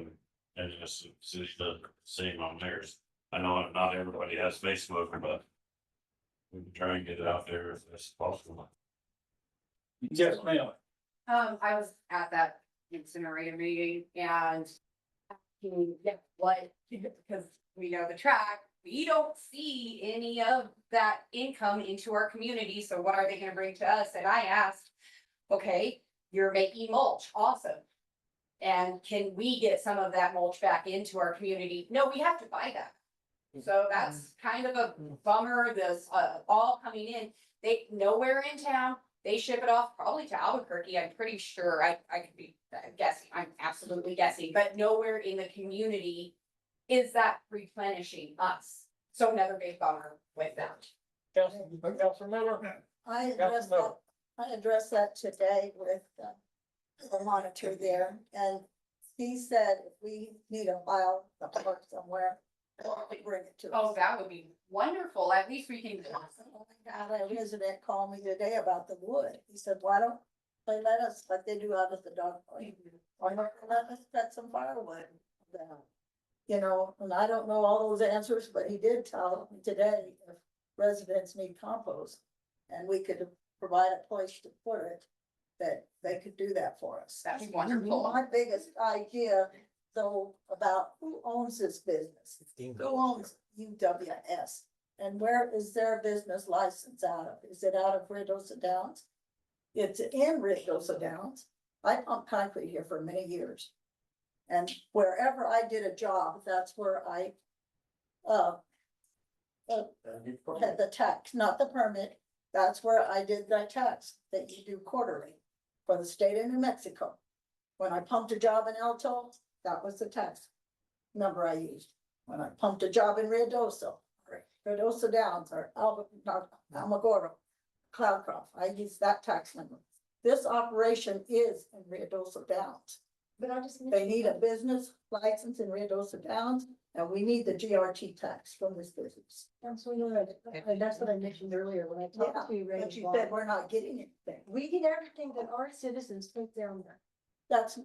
and just see the same on theirs. I know not everybody has Facebook, but we can try and get it out there if it's possible. Yes, ma'am. I was at that incinerator meeting and what, because we know the track, we don't see any of that income into our community, so what are they gonna bring to us? And I asked, okay, you're making mulch, awesome. And can we get some of that mulch back into our community? No, we have to buy that. So that's kind of a bummer, this, all coming in, nowhere in town. They ship it off probably to Albuquerque, I'm pretty sure, I could be guessing, I'm absolutely guessing, but nowhere in the community is that replenishing us. So another big bummer with that. Councilor Miller. I addressed that today with the monitor there, and he said if we need a file, the park somewhere, they bring it to us. Oh, that would be wonderful, at least we can. Oh my God, a resident called me today about the wood. He said, why don't they let us, like they do out at the dog park? Why not let us cut some firewood down? You know, and I don't know all those answers, but he did tell me today if residents need compost and we could provide a place to put it, that they could do that for us. That'd be wonderful. My biggest idea, though, about who owns this business? Who owns UWS? And where is their business license out of? Is it out of Ruidoso Downs? It's in Ruidoso Downs. I pumped concrete here for many years. And wherever I did a job, that's where I had the tax, not the permit. That's where I did the tax that you do quarterly for the state of New Mexico. When I pumped a job in Alto, that was the tax number I used. When I pumped a job in Ruidoso Downs, or Alamogordo, Cloudcroft, I used that tax number. This operation is in Ruidoso Downs. But I just. They need a business license in Ruidoso Downs And we need the GRT tax from this business. That's what I mentioned earlier when I talked to you. But you said we're not getting anything. We get everything that our citizens put down there. That's,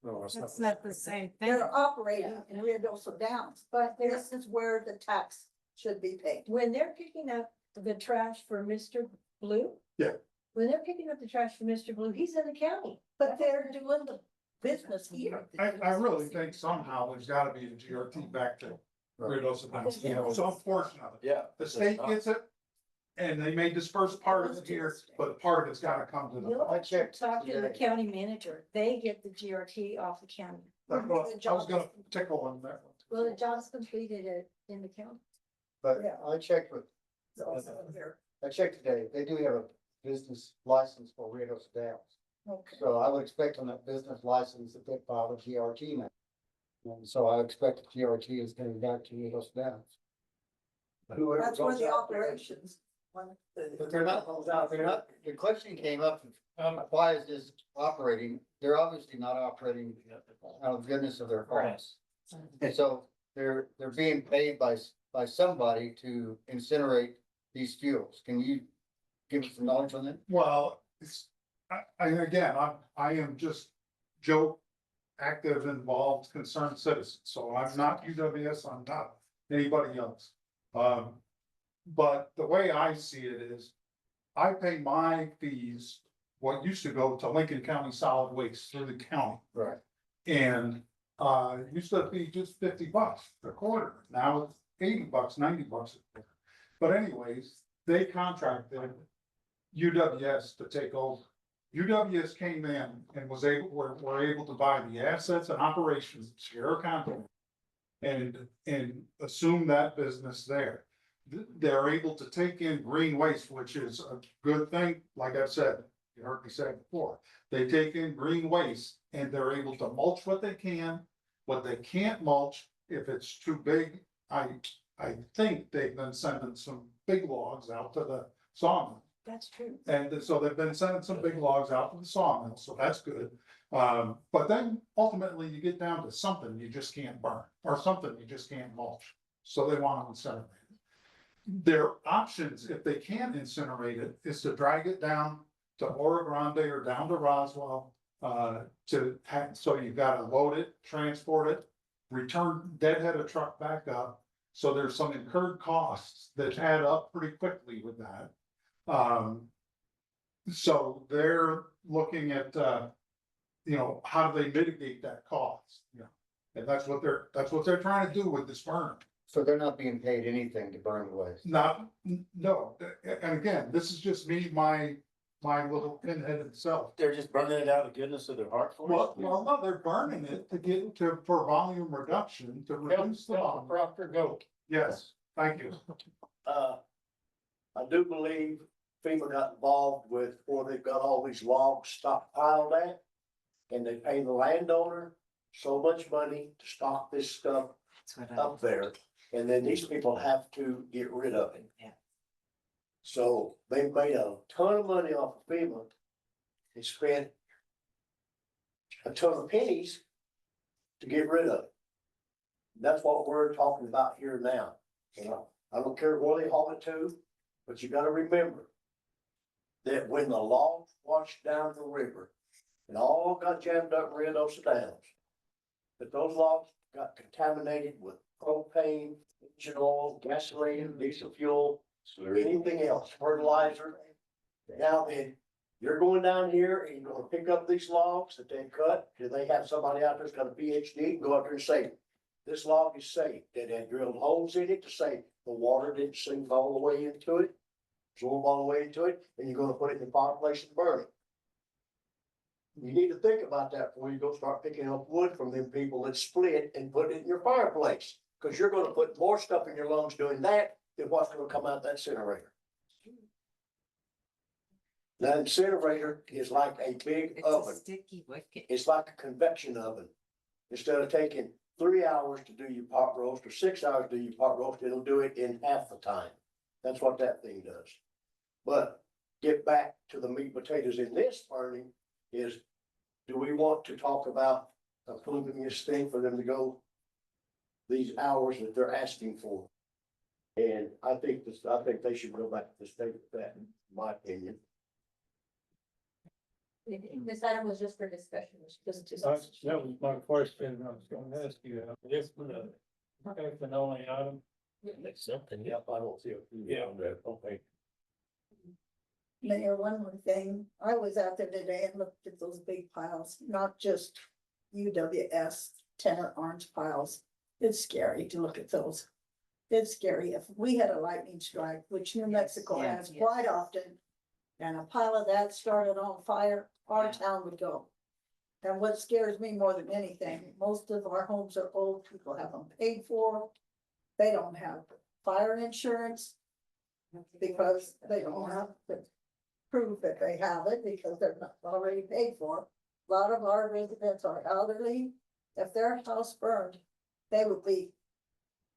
No, it's That's not the same thing. they're operating in Rio Dosa Downs, but this is where the tax should be paid. When they're picking up the trash for Mr. Blue. Yeah. When they're picking up the trash for Mr. Blue, he's in the county, but they're doing the business here. I really think somehow there's gotta be a GRT back to Rio Dosa Downs, you know, some portion of it. Yeah. The state gets it, and they may disperse part of it here, but part of it's gotta come to the. I checked. Talk to the county manager, they get the GRT off the county. That's what I was gonna tickle on that one. Well, the job's completed in the county. But Yeah. I checked with, It's also there. I checked today, they do have a business license for Rio Dosa Downs. Okay. So I would expect on that business license that they file a GRT now. And so I expect the GRT is coming back to Rio Dosa Downs. Whoever That's where goes the out there- operations. But they're not, the question came up, why is this operating? They're obviously not operating out of the goodness of their hearts. And so they're being paid by somebody to incinerate these fuels. Can you give us some knowledge on that? Well, it's, again, I am just Joe, active, involved, concerned citizen, so I'm not UWS, I'm not anybody else. But the way I see it is, I pay my fees, what used to go to Lincoln County Solid Waste through the county. Right. And, it used to be just $50 a quarter, now it's $80, $90 a quarter. But anyways, they contracted UWS to take over. UWS came in and were able to buy the assets and operations, share a contract. And assume that business there. They're able to take in green waste, which is a good thing, like I've said, you heard me say before. They take in green waste and they're able to mulch what they can. What they can't mulch, if it's too big, I think they've been sending some big logs out to the sawmill. That's true. And so they've been sending some big logs out to the sawmill, so that's good. But then ultimately you get down to something you just can't burn, or something you just can't mulch. So they want to incinerate it. Their options, if they can't incinerate it, is to drag it down to Oro Grande or down to Roswell. So you've got to load it, transport it, return, deadhead a truck back up. So there's some incurred costs that add up pretty quickly with that. So they're looking at, how do they mitigate that cost? Yeah. And that's what they're trying to do with this burn. So they're not being paid anything to burn the waste? No, and again, this is just me, my little pinheaded self. They're just burning it out of the goodness of their heart for us. Well, no, they're burning it for volume reduction, to reduce the volume. Proctor, go. Yes, thank you. I do believe FEMA got involved with, or they've got all these logs stockpiled at. And they pay the landowner so much money to stock this stuff up there. And then these people have to get rid of it. Yeah. So they've made a ton of money off of FEMA. They spent a ton of pennies to get rid of it. That's what we're talking about here now. You know, I don't care where they haul it to, but you gotta remember that when the logs washed down the river and all got jammed up in Rio Dosa Downs, that those logs got contaminated with propane, engine oil, gasoline, diesel fuel, anything else, fertilizer. Now then, you're going down here and you're gonna pick up these logs that they cut. Do they have somebody out there's got a PhD and go out there and say, this log is safe? Did they drill holes in it to say the water didn't sink all the way into it, absorb all the way into it, and you're gonna put it in the fireplace and burn it? You need to think about that before you go start picking up wood from them people that split and put it in your fireplace. Cause you're gonna put more stuff in your lungs doing that than what's gonna come out that incinerator. That incinerator is like a big It's a oven. sticky wicket. It's like a convection oven. Instead of taking 3 hours to do your pot roast or 6 hours to do your pot roast, it'll do it in half the time. That's what that thing does. But get back to the meat and potatoes in this burning is, do we want to talk about approving this thing for them to go these hours that they're asking for. And I think they should go back to the state with that, in my opinion. This item was just for discussion, That was my question, I was gonna ask you, this was a, if and only item. That's something. Yep, I don't see it. Yeah. Okay. Mayor, one more thing, I was out there today and looked at those big piles, not just UWS tenor orange piles. It's scary to look at those. It's scary. If we had a lightning strike, which New Mexico Yeah, has yes. quite often, and a pile of that started on fire, our town would go. And what scares me more than anything, most of our homes are old, people have them paid for. They don't have fire insurance because they don't have the proof that they have it because they're not already paid for. A lot of our residents are elderly. If their house burned, they would be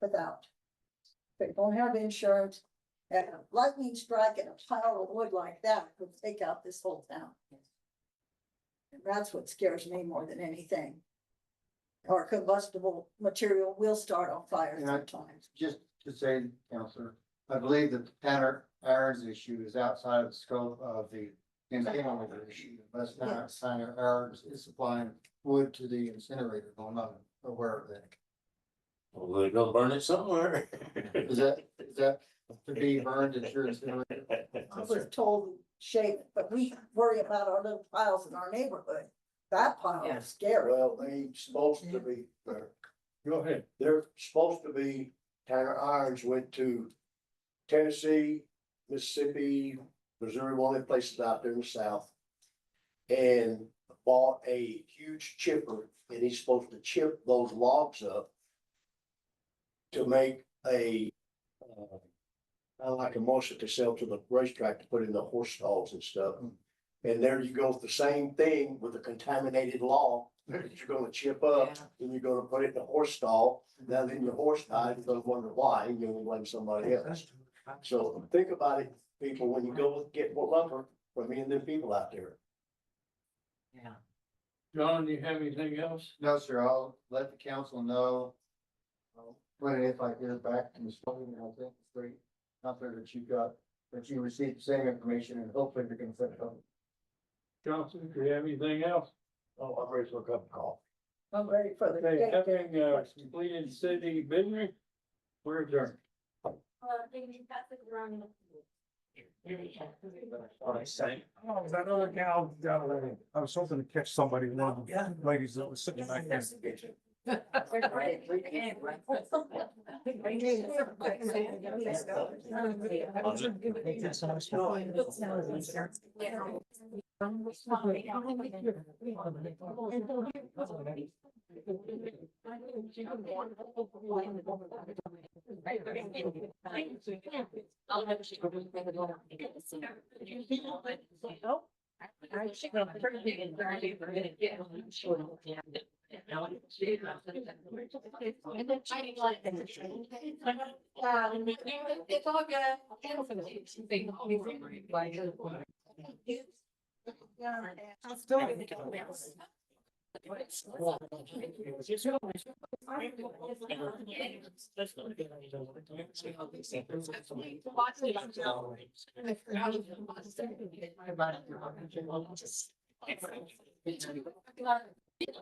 without. They don't have insurance. And a lightning strike and a pile of wood like that would take out this whole town. And that's what scares me more than anything. Or combustible material will start on fire Yeah. sometimes. Just to say, Counselor, I believe that the Tanner Aaron's issue is outside of the scope of the incinerator issue. Unless Tanner Aaron's is supplying wood to the incinerator, I'm not aware of that. Well, they're gonna burn it somewhere. Is that to be burned at your incinerator? I was told shade, but we worry about our little piles in our neighborhood. That pile is scary. Well, they supposed to be, Go ahead. they're supposed to be, Tanner Irons went to Tennessee, Mississippi, Missouri, one of the places out there in the south. And bought a huge chipper and he's supposed to chip those logs up. To make a, like a mulch that they sell to the racetrack to put in the horse stalls and stuff. And there you go with the same thing with a contaminated log that you're gonna chip up and you're gonna put it in the horse stall. Now then your horse died, you're gonna wonder why, and you're gonna blame somebody else. So think about it, people, when you go get more lumber from me and them people out there. Yeah. John, do you have anything else? No, sir, I'll let the council know. When if I get it back from the story, I think it's great. Not there that that you received the same information and hopefully they're gonna set it up. Johnson, do you have anything else? Oh, I'm ready to look up and call. I'm ready for the. Okay, date. having completed city business, we're adjourned. Oh, that other gal down there, I was hoping to catch somebody, one of the ladies that was sitting back there. It's all good. I'm still.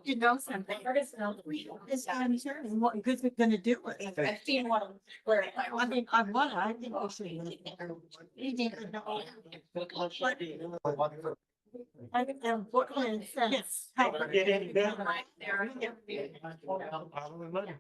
You know something, this time here, and what good's it gonna do? I've seen one where. I mean, I think we should. You need to know. I think I'm looking at sense. Get any better? Right there. Probably money.